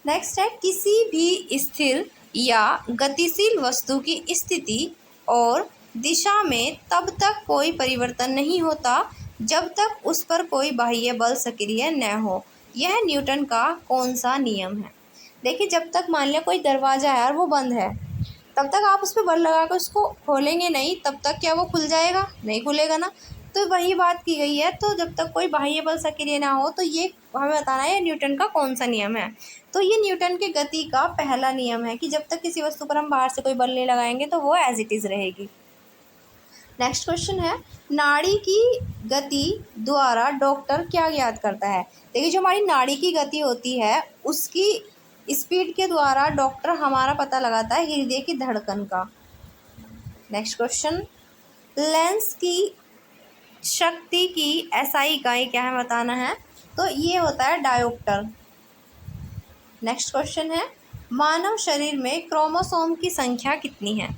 नेक्स्ट है, किसी भी स्थिर या गतिशील वस्तु की स्थिति और दिशा में तब तक कोई परिवर्तन नहीं होता जब तक उस पर कोई बाह्य बल सक्रिय न हो। यह न्यूटन का कौन सा नियम है? देखिए जब तक मान लिया कोई दरवाज़ा है और वो बंद है, तब तक आप उस पर बल लगा कर उसको खोलेंगे नहीं, तब तक क्या वो खुल जाएगा? नहीं खुलेगा ना। तो वही बात की गई है, तो जब तक कोई बाह्य बल सक्रिय ना हो तो ये हमें बताना है न्यूटन का कौन सा नियम है। तो ये न्यूटन के गति का पहला नियम है कि जब तक किसी वस्तु पर हम बाहर से कोई बल नहीं लगाएंगे तो वो एज इट इज़ रहेगी। नेक्स्ट क्वेश्चन है, नाड़ी की गति द्वारा डॉक्टर क्या ज्ञात करता है। देखिए जो हमारी नाड़ी की गति होती है उसकी स्पीड के द्वारा डॉक्टर हमारा पता लगाता है हृदय की धड़कन का। नेक्स्ट क्वेश्चन, लेंस की शक्ति की एसआई इकाई क्या है बताना है, तो ये होता है डायोप्टर। नेक्स्ट क्वेश्चन है, मानव शरीर में क्रोमोसोम की संख्या कितनी है।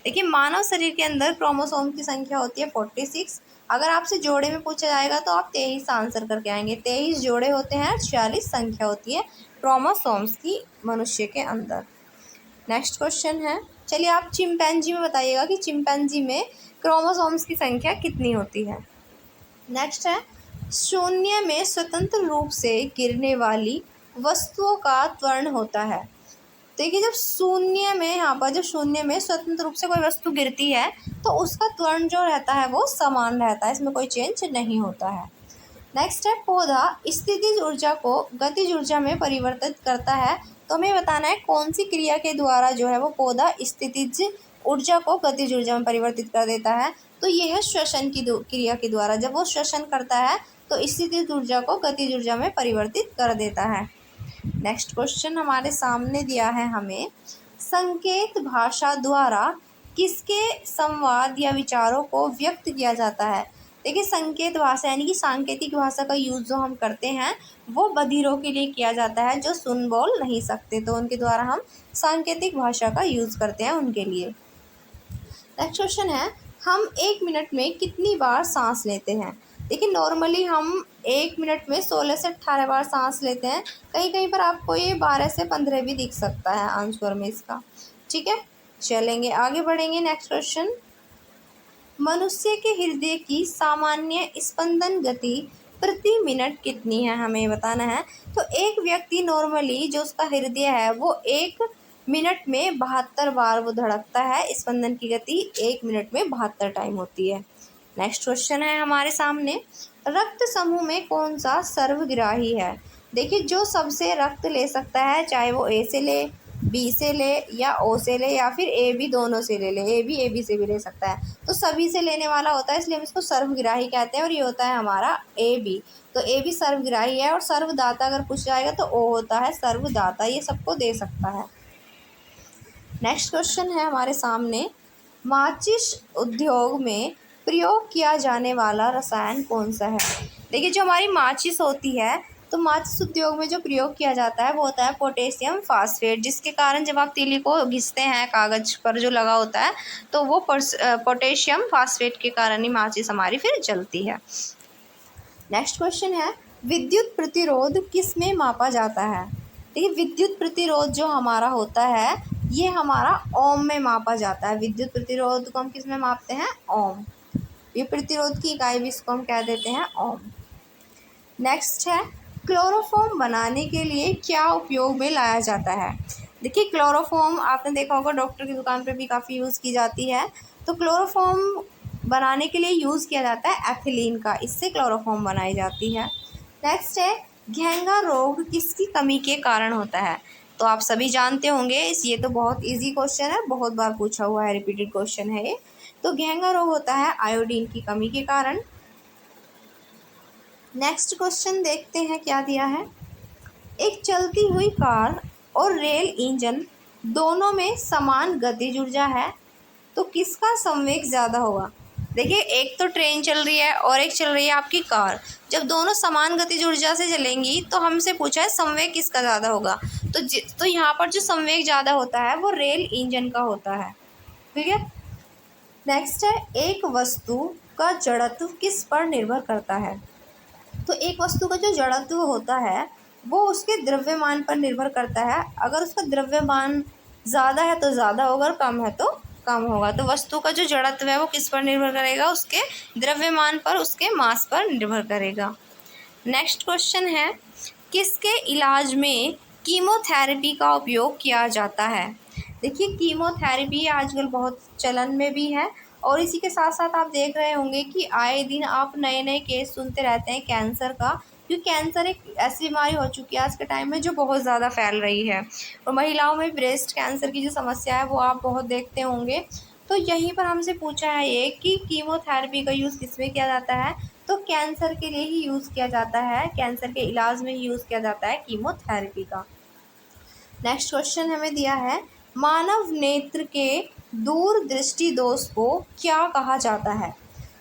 देखिए मानव शरीर के अंदर क्रोमोसोम की संख्या होती है 46। अगर आपसे जोड़े में पूछा जाएगा तो आप 23 आंसर करके आएंगे। 23 जोड़े होते हैं, 46 संख्या होती है क्रोमोसोम्स की मनुष्य के अंदर। नेक्स्ट क्वेश्चन है, चलिए आप चिंपैंजी में बताइएगा कि चिंपैंजी में क्रोमोसोम्स की संख्या कितनी होती है। नेक्स्ट है, शून्य में स्वतंत्र रूप से गिरने वाली वस्तुओं का त्वरण होता है। देखिए जब शून्य में, यहाँ पर जब शून्य में स्वतंत्र रूप से कोई वस्तु गिरती है तो उसका त्वरण जो रहता है वो समान रहता है, इसमें कोई चेंज नहीं होता है। नेक्स्ट है, पौधा स्थितिज ऊर्जा को गतिज ऊर्जा में परिवर्तित करता है। तो हमें बताना है कौन सी क्रिया के द्वारा जो है वो पौधा स्थितिज ऊर्जा को गतिज ऊर्जा में परिवर्तित कर देता है। तो ये है श्वसन की क्रिया के द्वारा। जब वो श्वसन करता है तो स्थितिज ऊर्जा को गतिज ऊर्जा में परिवर्तित कर देता है। नेक्स्ट क्वेश्चन हमारे सामने दिया है हमें, संकेत भाषा द्वारा किसके संवाद या विचारों को व्यक्त किया जाता है। देखिए संकेत भाषा यानी कि सांकेतिक भाषा का यूज़ जो हम करते हैं वो बधिरों के लिए किया जाता है जो सुन बोल नहीं सकते, तो उनके द्वारा हम सांकेतिक भाषा का यूज़ करते हैं उनके लिए। नेक्स्ट क्वेश्चन है, हम 1 मिनट में कितनी बार सांस लेते हैं। देखिए नॉर्मली हम 1 मिनट में 16 से 18 बार सांस लेते हैं। कहीं कहीं पर आपको ये 12 से 15 भी दिख सकता है आंसर में इसका। ठीक है, चलेंगे आगे बढ़ेंगे। नेक्स्ट क्वेश्चन, मनुष्य के हृदय की सामान्य स्पंदन गति प्रति मिनट कितनी है, हमें बताना है। तो एक व्यक्ति नॉर्मली जो उसका हृदय है वो 1 मिनट में 72 बार वो धड़कता है। स्पंदन की गति 1 मिनट में 72 टाइम होती है। नेक्स्ट क्वेश्चन है हमारे सामने, रक्त समूह में कौन सा सर्वग्राही है। देखिए जो सबसे रक्त ले सकता है, चाहे वो ए से ले, बी से ले या ओ से ले या फिर ए बी दोनों से ले ले, ए बी से भी ले सकता है, तो सभी से लेने वाला होता है, इसलिए हम इसको सर्वग्राही कहते हैं। और ये होता है हमारा ए बी। तो ए बी सर्वग्राही है। और सर्वदाता अगर पूछ जाएगा तो ओ होता है सर्वदाता, ये सबको दे सकता है। नेक्स्ट क्वेश्चन है हमारे सामने, माचिस उद्योग में प्रयोग किया जाने वाला रसायन कौन सा है। देखिए जो हमारी माचिस होती है तो माचिस उद्योग में जो प्रयोग किया जाता है वो होता है पोटेशियम फास्फेट, जिसके कारण जब आप तीली को घिसते हैं कागज़ पर जो लगा होता है तो वो पोटेशियम फास्फेट के कारण ही माचिस हमारी फिर जलती है। नेक्स्ट क्वेश्चन है, विद्युत प्रतिरोध किस में मापा जाता है। देखिए विद्युत प्रतिरोध जो हमारा होता है ये हमारा ओम में मापा जाता है। विद्युत प्रतिरोध को हम किस में मापते हैं, ओम। ये प्रतिरोध की इकाई भी इसको हम कह देते हैं ओम। नेक्स्ट है, क्लोरोफॉर्म बनाने के लिए क्या उपयोग में लाया जाता है। देखिए क्लोरोफॉर्म आपने देखा होगा डॉक्टर की दुकान पे भी काफ़ी यूज़ की जाती है। तो क्लोरोफॉर्म बनाने के लिए यूज़ किया जाता है एथिलीन का, इससे क्लोरोफॉर्म बनाई जाती है। नेक्स्ट है, घेंघा रोग किसकी कमी के कारण होता है। तो आप सभी जानते होंगे, ये तो बहुत इजी क्वेश्चन है, बहुत बार पूछा हुआ है, रिपीटेड क्वेश्चन है ये। तो घेंघा रोग होता है आयोडीन की कमी के कारण। नेक्स्ट क्वेश्चन देखते हैं क्या दिया है, एक चलती हुई कार और रेल इंजन दोनों में समान गतिज ऊर्जा है तो किसका संवेग ज़्यादा होगा। देखिए एक तो ट्रेन चल रही है और एक चल रही है आपकी कार, जब दोनों समान गतिज ऊर्जा से चलेंगी तो हमसे पूछा है संवेग किसका ज़्यादा होगा। तो यहाँ पर जो संवेग ज़्यादा होता है वो रेल इंजन का होता है। ठीक है। नेक्स्ट है, एक वस्तु का जड़त्व किस पर निर्भर करता है। तो एक वस्तु का जो जड़त्व होता है वो उसके द्रव्यमान पर निर्भर करता है। अगर उसका द्रव्यमान ज़्यादा है तो ज़्यादा होगा और कम है तो कम होगा। तो वस्तु का जो जड़त्व है वो किस पर निर्भर करेगा, उसके द्रव्यमान पर, उसके मास पर निर्भर करेगा। नेक्स्ट क्वेश्चन है, किसके इलाज में कीमोथेरेपी का उपयोग किया जाता है। देखिए कीमोथेरेपी आजकल बहुत चलन में भी है और इसी के साथ साथ आप देख रहे होंगे कि आए दिन आप नए नए केस सुनते रहते हैं कैंसर का, क्योंकि कैंसर एक ऐसी बीमारी हो चुकी है आज के टाइम में जो बहुत ज़्यादा फैल रही है। और महिलाओं में ब्रेस्ट कैंसर की जो समस्या है वो आप बहुत देखते होंगे। तो यहीं पर हमसे पूछा है ये कि कीमोथेरेपी का यूज़ किस में किया जाता है, तो कैंसर के लिए ही यूज़ किया जाता है, कैंसर के इलाज में ही यूज़ किया जाता है कीमोथेरेपी का। नेक्स्ट क्वेश्चन हमें दिया है, मानव नेत्र के दूरदृष्टि दोष को क्या कहा जाता है।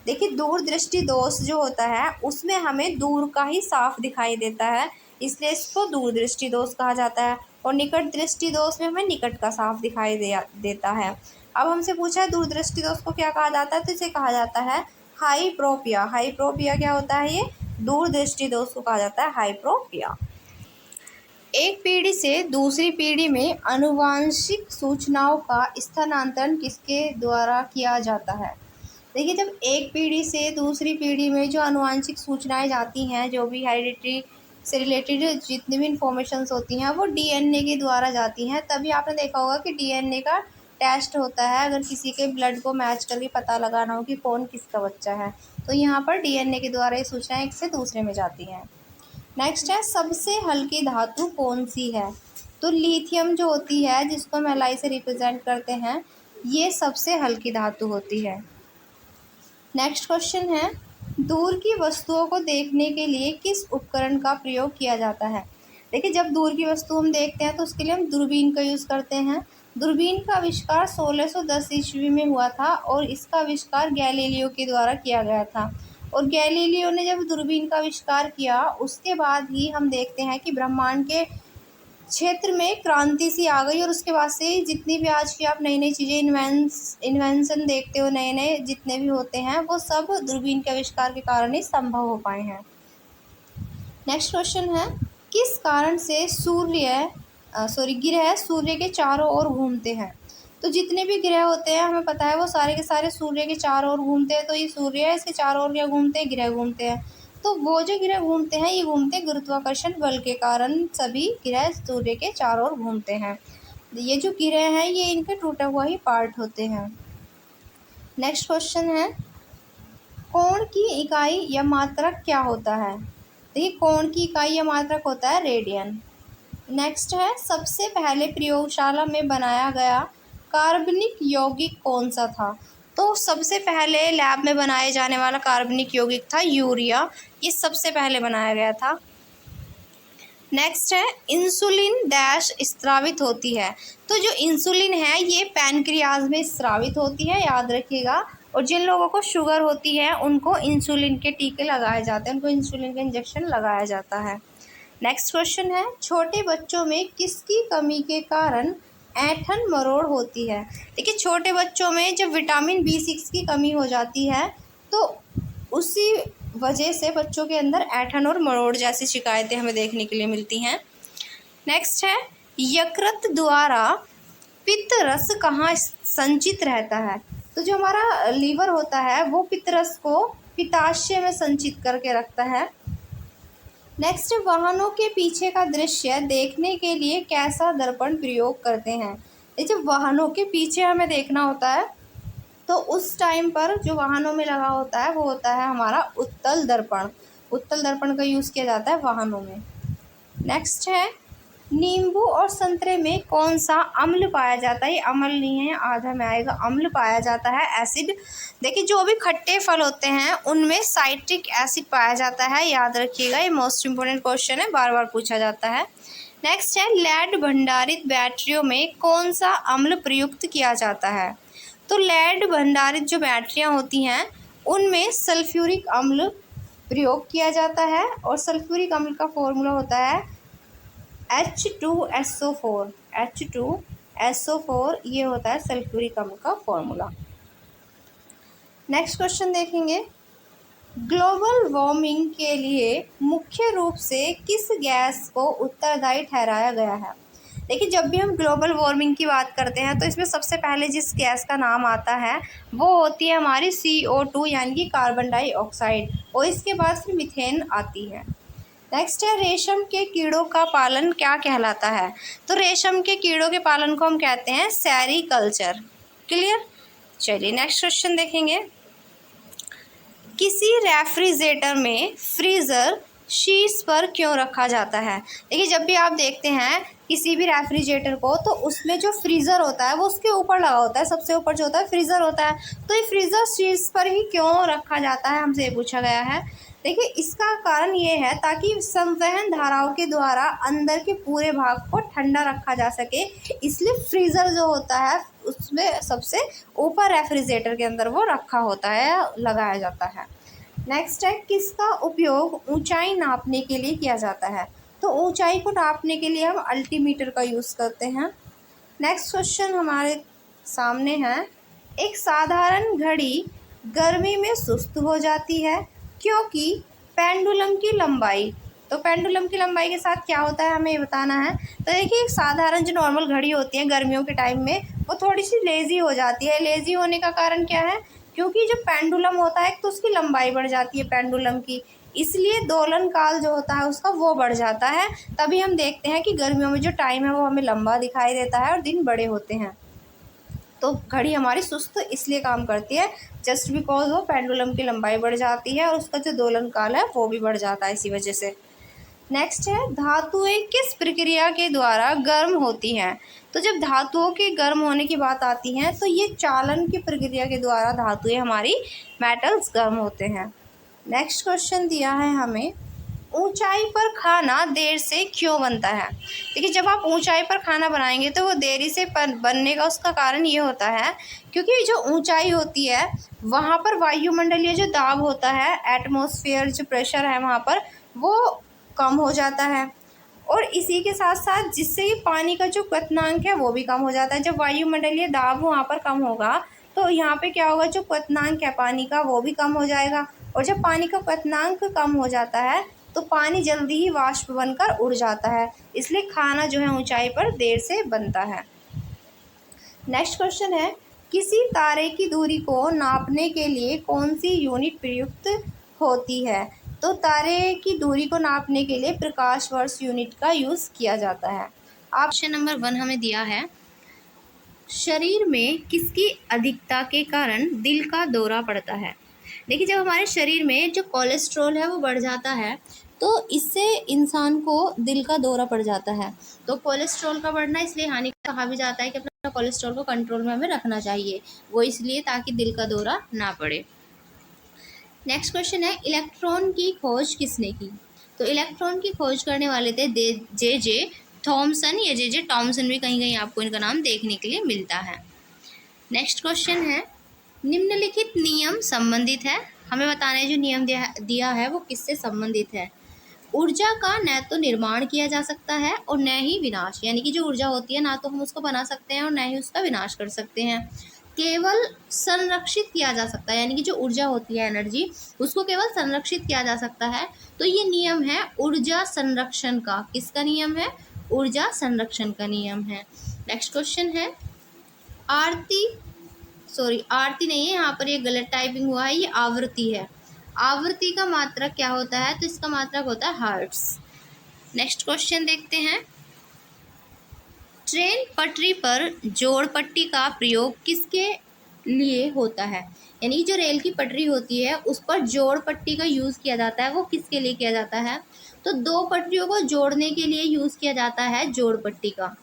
देखिए दूरदृष्टि दोष जो होता है उसमें हमें दूर का ही साफ दिखाई देता है, इसलिए इसको दूरदृष्टि दोष कहा जाता है। और निकट दृष्टि दोष में हमें निकट का साफ दिखाई देता है। अब हमसे पूछा है दूरदृष्टि दोष को क्या कहा जाता है, तो इसे कहा जाता है हाइप्रोपिया। हाइप्रोपिया क्या होता है, ये दूरदृष्टि दोष को कहा जाता है हाइप्रोपिया। एक पीढ़ी से दूसरी पीढ़ी में आनुवांशिक सूचनाओं का स्थानांतरण किसके द्वारा किया जाता है। देखिए जब एक पीढ़ी से दूसरी पीढ़ी में जो आनुवांशिक सूचनाएं जाती हैं, जो भी हेरिडिटी से रिलेटेड जितनी भी इंफॉर्मेशंस होती हैं वो डीएनए के द्वारा जाती हैं। तभी आपने देखा होगा कि डीएनए का टेस्ट होता है, अगर किसी के ब्लड को मैच करके पता लगाना हो कि कौन किसका बच्चा है, तो यहाँ पर डीएनए के द्वारा ये सूचनाएं एक से दूसरे में जाती हैं। नेक्स्ट है, सबसे हल्की धातु कौन सी है, तो लिथियम जो होती है, जिसको हम Li से रिप्रेजेंट करते हैं, ये सबसे हल्की धातु होती है। नेक्स्ट क्वेश्चन है, दूर की वस्तुओं को देखने के लिए किस उपकरण का प्रयोग किया जाता है। देखिए जब दूर की वस्तु हम देखते हैं तो उसके लिए हम दूरबीन का यूज़ करते हैं। दूरबीन का आविष्कार 1610 ईस्वी में हुआ था और इसका आविष्कार गैलीलियो के द्वारा किया गया था। और गैलीलियो ने जब दूरबीन का आविष्कार किया उसके बाद ही हम देखते हैं कि ब्रह्मांड के क्षेत्र में क्रांति सी आ गई, और उसके बाद से जितनी भी आज की आप नई नई चीज़ें इन्वेंशन देखते हो, नए नए जितने भी होते हैं वो सब दूरबीन के आविष्कार के कारण ही संभव हो पाए हैं। नेक्स्ट क्वेश्चन है, किस कारण से ग्रह सूर्य के चारों ओर घूमते हैं। तो जितने भी ग्रह होते हैं हमें पता है वो सारे के सारे सूर्य के चारों ओर घूमते हैं। तो ये सूर्य है, इसके चारों ओर क्या घूमते हैं, ग्रह घूमते हैं। तो वो जो ग्रह घूमते हैं ये घूमते गुरुत्वाकर्षण बल के कारण, सभी ग्रह सूर्य के चारों ओर घूमते हैं। ये जो ग्रह हैं ये इनके टूटा हुआ ही पार्ट होते हैं। नेक्स्ट क्वेश्चन है, कोण की इकाई या मात्रक क्या होता है। देखिए कोण की इकाई या मात्रक होता है रेडियन। नेक्स्ट है, सबसे पहले प्रयोगशाला में बनाया गया कार्बनिक यौगिक कौन सा था। तो सबसे पहले लैब में बनाए जाने वाला कार्बनिक यौगिक था यूरिया, ये सबसे पहले बनाया गया था। नेक्स्ट है, इंसुलिन डैश स्रावित होती है। तो जो इंसुलिन है ये पैनक्रियाज में स्रावित होती है, याद रखिएगा। और जिन लोगों को शुगर होती है उनको इंसुलिन के टीके लगाए जाते हैं, उनको इंसुलिन का इंजेक्शन लगाया जाता है। नेक्स्ट क्वेश्चन है, छोटे बच्चों में किसकी कमी के कारण ऐंठन मरोड़ होती है। देखिए छोटे बच्चों में जब विटामिन B6 की कमी हो जाती है तो उसी वजह से बच्चों के अंदर ऐंठन और मरोड़ जैसी शिकायतें हमें देखने के लिए मिलती हैं। नेक्स्ट है, यकृत द्वारा पित्त रस कहाँ संचित रहता है। तो जो हमारा लीवर होता है वो पित्त रस को पित्ताशय में संचित करके रखता है। नेक्स्ट, वाहनों के पीछे का दृश्य देखने के लिए कैसा दर्पण प्रयोग करते हैं। ये जब वाहनों के पीछे हमें देखना होता है तो उस टाइम पर जो वाहनों में लगा होता है वो होता है हमारा उत्तल दर्पण। उत्तल दर्पण का यूज़ किया जाता है वाहनों में। नेक्स्ट है, नींबू और संतरे में कौन सा अम्ल पाया जाता है। ये अम्ल नहीं है, आधा में आएगा, अम्ल पाया जाता है, एसिड। देखिए जो भी खट्टे फल होते हैं उनमें साइट्रिक एसिड पाया जाता है, याद रखिएगा, ये मोस्ट इंपोर्टेंट क्वेश्चन है, बार बार पूछा जाता है। नेक्स्ट है, लेड भंडारित बैटरियों में कौन सा अम्ल प्रयुक्त किया जाता है। तो लेड भंडारित जो बैटरियाँ होती हैं उनमें सल्फ्यूरिक अम्ल प्रयोग किया जाता है, और सल्फ्यूरिक अम्ल का फॉर्मूला होता है H2SO4। H2SO4 ये होता है सल्फ्यूरिक अम्ल का फॉर्मूला। नेक्स्ट क्वेश्चन देखेंगे, ग्लोबल वार्मिंग के लिए मुख्य रूप से किस गैस को उत्तरदायी ठहराया गया है। देखिए जब भी हम ग्लोबल वार्मिंग की बात करते हैं तो इसमें सबसे पहले जिस गैस का नाम आता है वो होती है हमारी CO2 यानी कि कार्बन डाइऑक्साइड, और इसके बाद फिर मीथेन आती है। नेक्स्ट है, रेशम के कीड़ों का पालन क्या कहलाता है। तो रेशम के कीड़ों के पालन को हम कहते हैं सेरीकल्चर। क्लियर। चलिए नेक्स्ट क्वेश्चन देखेंगे, किसी रेफ्रिजरेटर में फ्रीज़र शीर्ष पर क्यों रखा जाता है। देखिए जब भी आप देखते हैं किसी भी रेफ्रिजरेटर को, तो उसमें जो फ्रीज़र होता है वो उसके ऊपर लगा होता है, सबसे ऊपर जो होता है फ्रीज़र होता है। तो ये फ्रीज़र चीज़ पर ही क्यों रखा जाता है, हमसे ये पूछा गया है। देखिए इसका कारण ये है ताकि संवहन धाराओं के द्वारा अंदर के पूरे भाग को ठंडा रखा जा सके, इसलिए फ्रीज़र जो होता है उसमें सबसे ऊपर रेफ्रिजरेटर के अंदर वो रखा होता है, लगाया जाता है। नेक्स्ट है, किसका उपयोग ऊंचाई नापने के लिए किया जाता है। तो ऊंचाई को नापने के लिए हम अल्टीमीटर का यूज़ करते हैं। नेक्स्ट क्वेश्चन हमारे सामने है, एक साधारण घड़ी गर्मी में सुस्त हो जाती है क्योंकि पेंडुलम की लंबाई, तो पेंडुलम की लंबाई के साथ क्या होता है हमें ये बताना है। तो देखिए एक साधारण जो नॉर्मल घड़ी होती है गर्मियों के टाइम में वो थोड़ी सी लेज़ी हो जाती है। लेज़ी होने का कारण क्या है, क्योंकि जो पेंडुलम होता है तो उसकी लंबाई बढ़ जाती है पेंडुलम की, इसलिए दोलन काल जो होता है उसका वो बढ़ जाता है। तभी हम देखते हैं कि गर्मियों में जो टाइम है वो हमें लंबा दिखाई देता है और दिन बड़े होते हैं। तो घड़ी हमारी सुस्त इसलिए काम करती है जस्ट बिकॉज वो पेंडुलम की लंबाई बढ़ जाती है और उसका जो दोलन काल है वो भी बढ़ जाता है इसी वजह से। नेक्स्ट है, धातुएं किस प्रक्रिया के द्वारा गर्म होती हैं। तो जब धातुओं के गर्म होने की बात आती है तो ये चालन की प्रक्रिया के द्वारा धातुएं हमारी मेटल्स गर्म होते हैं। नेक्स्ट क्वेश्चन दिया है हमें, ऊंचाई पर खाना देर से क्यों बनता है। देखिए जब आप ऊंचाई पर खाना बनाएंगे तो वो देरी से बनने का उसका कारण ये होता है क्योंकि जो ऊंचाई होती है वहाँ पर वायुमंडलीय जो दाब होता है, एटमॉस्फेयर जो प्रेशर है वहाँ पर वो कम हो जाता है, और इसी के साथ साथ जिससे कि पानी का जो क्वथनांक है वो भी कम हो जाता है। जब वायुमंडलीय दाब वहाँ पर कम होगा तो यहाँ पे क्या होगा, जो क्वथनांक है पानी का वो भी कम हो जाएगा, और जब पानी का क्वथनांक कम हो जाता है तो पानी जल्दी ही वाष्प बनकर उड़ जाता है, इसलिए खाना जो है ऊंचाई पर देर से बनता है। नेक्स्ट क्वेश्चन है, किसी तारे की दूरी को नापने के लिए कौन सी यूनिट प्रयुक्त होती है। तो तारे की दूरी को नापने के लिए प्रकाश वर्ष यूनिट का यूज़ किया जाता है। ऑप्शन नंबर 1 हमें दिया है, शरीर में किसकी अधिकता के कारण दिल का दौरा पड़ता है। देखिए जब हमारे शरीर में जो कोलेस्ट्रॉल है वो बढ़ जाता है तो इससे इंसान को दिल का दौरा पड़ जाता है। तो कोलेस्ट्रॉल का बढ़ना इसलिए हानिकारक कहा भी जाता है कि अपना कोलेस्ट्रॉल को कंट्रोल में हमें रखना चाहिए, वो इसलिए ताकि दिल का दौरा ना पड़े। नेक्स्ट क्वेश्चन है, इलेक्ट्रॉन की खोज किसने की। तो इलेक्ट्रॉन की खोज करने वाले थे जे थॉमसन या जे टॉमसन, भी कहीं कहीं आपको इनका नाम देखने के लिए मिलता है। नेक्स्ट क्वेश्चन है, निम्नलिखित नियम संबंधित है, हमें बताना है जो नियम दिया है वो किससे संबंधित है। ऊर्जा का न तो निर्माण किया जा सकता है और न ही विनाश, यानी कि जो ऊर्जा होती है ना तो हम उसको बना सकते हैं और न ही उसका विनाश कर सकते हैं। केवल संरक्षित किया जा सकता है, यानी कि जो ऊर्जा होती है एनर्जी उसको केवल संरक्षित किया जा सकता है। तो ये नियम है ऊर्जा संरक्षण का, किसका नियम है, ऊर्जा संरक्षण का नियम है। नेक्स्ट क्वेश्चन है, आरती नहीं है, यहाँ पर ये गलत टाइपिंग हुआ है, ये आवृत्ति है। आवृत्ति का मात्रक क्या होता है, तो इसका मात्रक होता है हर्ट्ज। नेक्स्ट क्वेश्चन देखते हैं, ट्रेन पटरी पर जोड़ पट्टी का प्रयोग किसके लिए होता है। यानी जो रेल की पटरी होती है उस पर जोड़ पट्टी का यूज़ किया जाता है, वो किसके लिए किया जाता है, तो दो पटरियों को जोड़ने के लिए यूज़ किया जाता है जोड़ पट्टी का।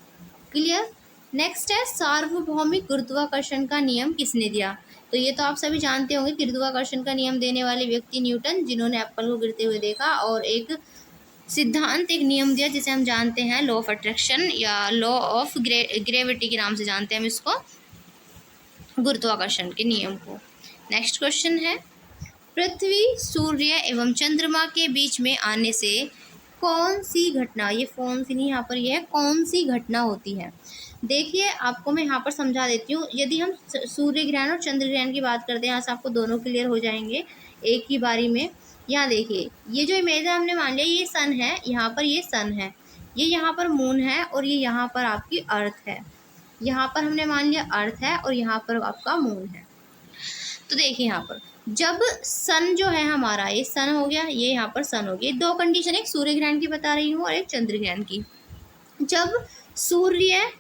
क्लियर। नेक्स्ट है, सार्वभौमिक गुरुत्वाकर्षण का नियम किसने दिया। तो ये तो आप सभी जानते होंगे, गुरुत्वाकर्षण का नियम देने वाले व्यक्ति न्यूटन, जिन्होंने एप्पल को गिरते हुए देखा और एक सिद्धांत, एक नियम दिया जिसे हम जानते हैं लॉ ऑफ अट्रैक्शन या लॉ ऑफ ग्रेविटी के नाम से जानते हैं हम इसको, गुरुत्वाकर्षण के नियम को। नेक्स्ट क्वेश्चन है, पृथ्वी, सूर्य एवं चंद्रमा के बीच में आने से कौन सी घटना, ये कौन सी नहीं, यहाँ पर यह कौन सी घटना होती है। देखिए आपको मैं यहाँ पर समझा देती हूँ, यदि हम सूर्य ग्रहण और चंद्र ग्रहण की बात करते हैं, यहाँ से आपको दोनों क्लियर हो जाएंगे एक ही बारी में। यहाँ देखिए ये जो इमेज है हमने मान लिया ये सन है, यहाँ पर ये सन है, ये यहाँ पर मून है और ये यहाँ पर आपकी अर्थ है। यहाँ पर हमने मान लिया अर्थ है और यहाँ पर आपका मून है। तो देखिए यहाँ पर जब सन जो है हमारा, ये सन हो गया, ये यहाँ पर सन हो गया, दो कंडीशन, एक सूर्य ग्रहण की बता रही हूँ और एक चंद्र ग्रहण की। जब सूर्य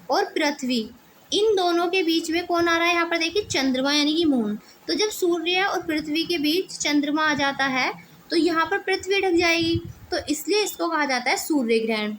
और पृथ्वी इन दोनों के बीच में कौन आ रहा है, यहाँ पर देखिए चंद्रमा यानी कि मून। तो जब सूर्य और पृथ्वी के बीच चंद्रमा आ जाता है तो यहाँ पर पृथ्वी ढक जाएगी, तो इसलिए इसको कहा जाता है सूर्य ग्रहण।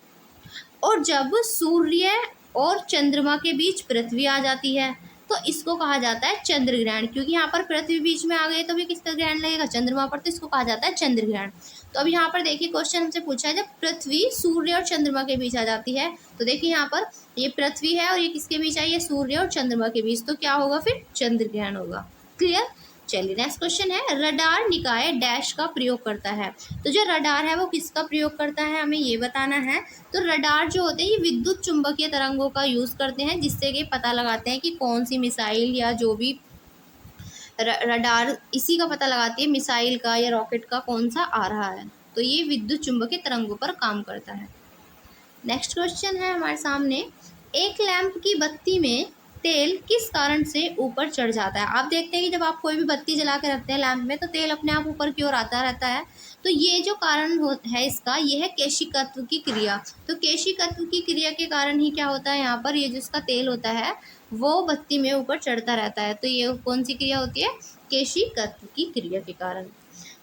और जब सूर्य और चंद्रमा के बीच पृथ्वी आ जाती है तो इसको कहा जाता है चंद्र ग्रहण, क्योंकि यहाँ पर पृथ्वी बीच में आ गई तो भी किसका ग्रहण लगेगा, चंद्रमा पर, तो इसको कहा जाता है चंद्र ग्रहण। तो अब यहाँ पर देखिए क्वेश्चन हमसे पूछा है जब पृथ्वी सूर्य और चंद्रमा के बीच आ जाती है, तो देखिए यहाँ पर ये पृथ्वी है और ये किसके बीच आई है, सूर्य और चंद्रमा के बीच, तो क्या होगा फिर, चंद्र ग्रहण होगा। क्लियर। चलिए नेक्स्ट क्वेश्चन है, रडार निकाय डैश का प्रयोग करता है। तो जो रडार है वो किसका प्रयोग करता है, हमें ये बताना है। तो रडार जो होते हैं ये विद्युत चुंबकीय तरंगों का यूज़ करते हैं, जिससे कि पता लगाते हैं कि कौन सी मिसाइल या जो भी रडार इसी का पता लगाती है, मिसाइल का या रॉकेट का कौन सा आ रहा है। तो ये विद्युत चुंबकीय तरंगों पर काम करता है। नेक्स्ट क्वेश्चन है हमारे सामने, एक लैंप की बत्ती में तेल किस कारण से ऊपर चढ़ जाता है। आप देखते हैं कि जब आप कोई भी बत्ती जला के रखते हैं लैंप में तो तेल अपने आप ऊपर की ओर आता रहता है। तो ये जो कारण है इसका, ये है केशिकत्व की क्रिया। तो केशिकत्व की क्रिया के कारण ही क्या होता है, यहाँ पर ये जिसका तेल होता है वो बत्ती में ऊपर चढ़ता रहता है। तो ये कौन सी क्रिया होती है, केशिकत्व की क्रिया के कारण।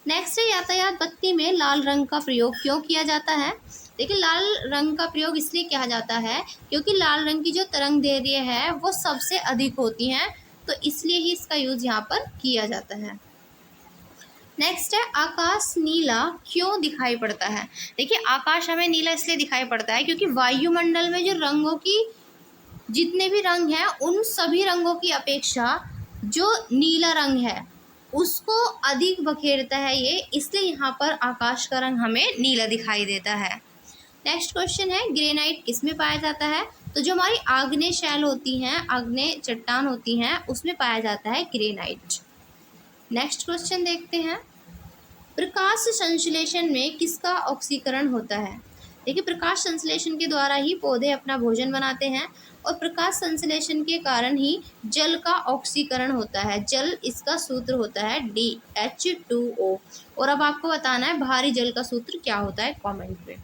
नेक्स्ट है, यातायात बत्ती में लाल रंग का प्रयोग क्यों किया जाता है। देखिए लाल रंग का प्रयोग इसलिए किया जाता है क्योंकि लाल रंग की जो तरंग दैर्ध्य है वो सबसे अधिक होती हैं, तो इसलिए ही इसका यूज यहाँ पर किया जाता है। नेक्स्ट है, आकाश नीला क्यों दिखाई पड़ता है। देखिए आकाश हमें नीला इसलिए दिखाई पड़ता है क्योंकि वायुमंडल में जो रंगों की जितने भी रंग हैं उन सभी रंगों की अपेक्षा जो नीला रंग है उसको अधिक बखेरता है ये, इसलिए यहाँ पर आकाश का रंग हमें नीला दिखाई देता है। नेक्स्ट क्वेश्चन है, ग्रेनाइट किस में पाया जाता है। तो जो हमारी आग्नेय शैल होती हैं, आग्नेय चट्टान होती हैं, उसमें पाया जाता है ग्रेनाइट। नेक्स्ट क्वेश्चन देखते हैं, प्रकाश संश्लेषण में किसका ऑक्सीकरण होता है। देखिए प्रकाश संश्लेषण के द्वारा ही पौधे अपना भोजन बनाते हैं और प्रकाश संश्लेषण के कारण ही जल का ऑक्सीकरण होता है। जल इसका सूत्र होता है DH2O। और अब आपको बताना है भारी जल का सूत्र क्या होता है, कमेंट पे।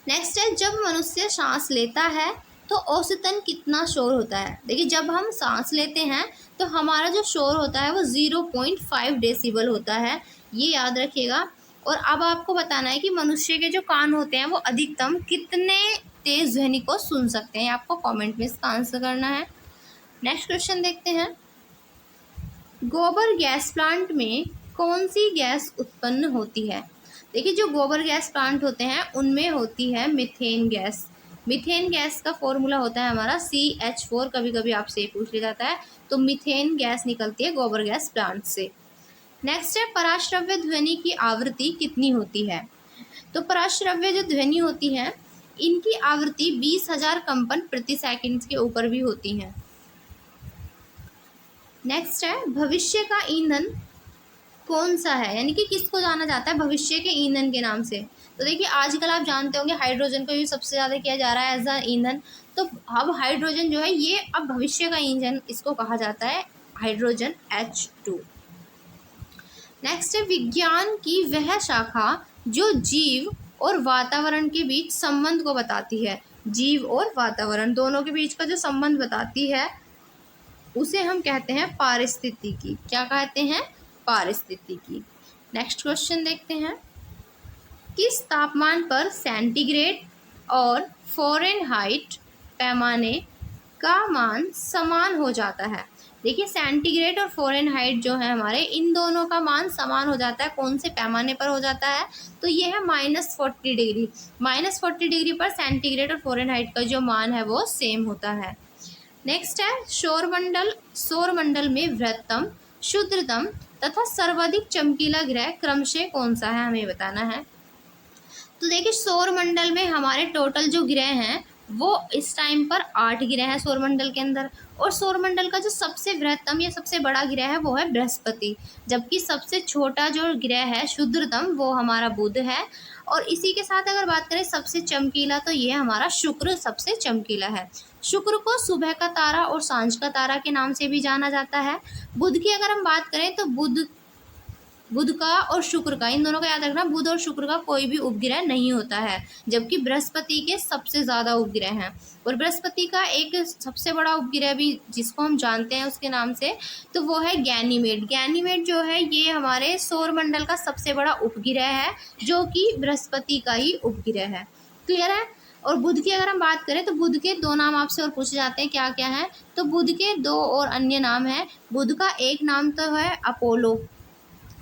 नेक्स्ट है, जब मनुष्य सांस लेता है तो औसतन कितना शोर होता है। देखिए जब हम सांस लेते हैं तो हमारा जो शोर होता है वो 0.5 डेसिबल होता है, ये याद रखिएगा। और अब आपको बताना है कि मनुष्य के जो कान होते हैं वो अधिकतम कितने तेज ध्वनि को सुन सकते हैं, आपको कमेंट में इसका आंसर करना है। नेक्स्ट क्वेश्चन देखते हैं, गोबर गैस प्लांट में कौन सी गैस उत्पन्न होती है। देखिए जो गोबर गैस प्लांट होते हैं उनमें होती है मीथेन गैस। मीथेन गैस का फॉर्मूला होता है हमारा CH4, कभी कभी आपसे पूछ लिया जाता है। तो मीथेन गैस निकलती है गोबर गैस प्लांट से। नेक्स्ट है, पराश्रव्य ध्वनि की आवृत्ति कितनी होती है। तो पराश्रव्य जो ध्वनि होती है इनकी आवृत्ति 20,000 कंपन प्रति सेकंड के ऊपर भी होती है। नेक्स्ट है, भविष्य का ईंधन कौन सा है, यानी कि किसको जाना जाता है भविष्य के ईंधन के नाम से। तो देखिए आजकल आप जानते होंगे हाइड्रोजन को यूज सबसे ज़्यादा किया जा रहा है एज अ ईंधन। तो अब हाइड्रोजन जो है ये अब भविष्य का ईंधन इसको कहा जाता है, हाइड्रोजन H2। नेक्स्ट है, विज्ञान की वह शाखा जो जीव और वातावरण के बीच संबंध को बताती है। जीव और वातावरण दोनों के बीच का जो संबंध बताती है उसे हम कहते हैं पारिस्थितिकी। क्या कहते हैं, पारिस्थितिकी। नेक्स्ट क्वेश्चन देखते हैं, किस तापमान पर सेंटीग्रेड और फ़ारेनहाइट पैमाने का मान समान हो जाता है। देखिए सेंटीग्रेड और फ़ारेनहाइट जो है हमारे, इन दोनों का मान समान हो जाता है, कौन से पैमाने पर हो जाता है, तो ये है -40 डिग्री। -40 डिग्री पर सेंटीग्रेड और फ़ारेनहाइट का जो मान है वो सेम होता है। नेक्स्ट है, सौरमंडल में बृहत्तम, क्षुद्रतम तथा सर्वाधिक चमकीला ग्रह क्रमशः कौन सा है, हमें बताना है। तो देखिए सौरमंडल में हमारे टोटल जो ग्रह हैं वो इस टाइम पर 8 ग्रह हैं सौरमंडल के अंदर। और सौरमंडल का जो सबसे बृहत्तम या सबसे बड़ा ग्रह है वो है बृहस्पति, जबकि सबसे छोटा जो ग्रह है क्षुद्रतम वो हमारा बुध है। और इसी के साथ अगर बात करें सबसे चमकीला, तो ये हमारा शुक्र सबसे चमकीला है। शुक्र को सुबह का तारा और सांझ का तारा के नाम से भी जाना जाता है। बुध की अगर हम बात करें तो बुध का और शुक्र का, इन दोनों का याद रखना, बुध और शुक्र का कोई भी उपग्रह नहीं होता है, जबकि बृहस्पति के सबसे ज़्यादा उपग्रह हैं। और बृहस्पति का एक सबसे बड़ा उपग्रह भी जिसको हम जानते हैं उसके नाम से, तो वो है गैनीमेड। गैनीमेड जो है ये हमारे सौरमंडल का सबसे बड़ा उपग्रह है, जो कि बृहस्पति का ही उपग्रह है। क्लियर है। और बुध की अगर हम बात करें तो बुध के 2 नाम आपसे और पूछे जाते हैं, क्या क्या हैं? तो बुध के 2 और अन्य नाम हैं। बुध का एक नाम तो है अपोलो,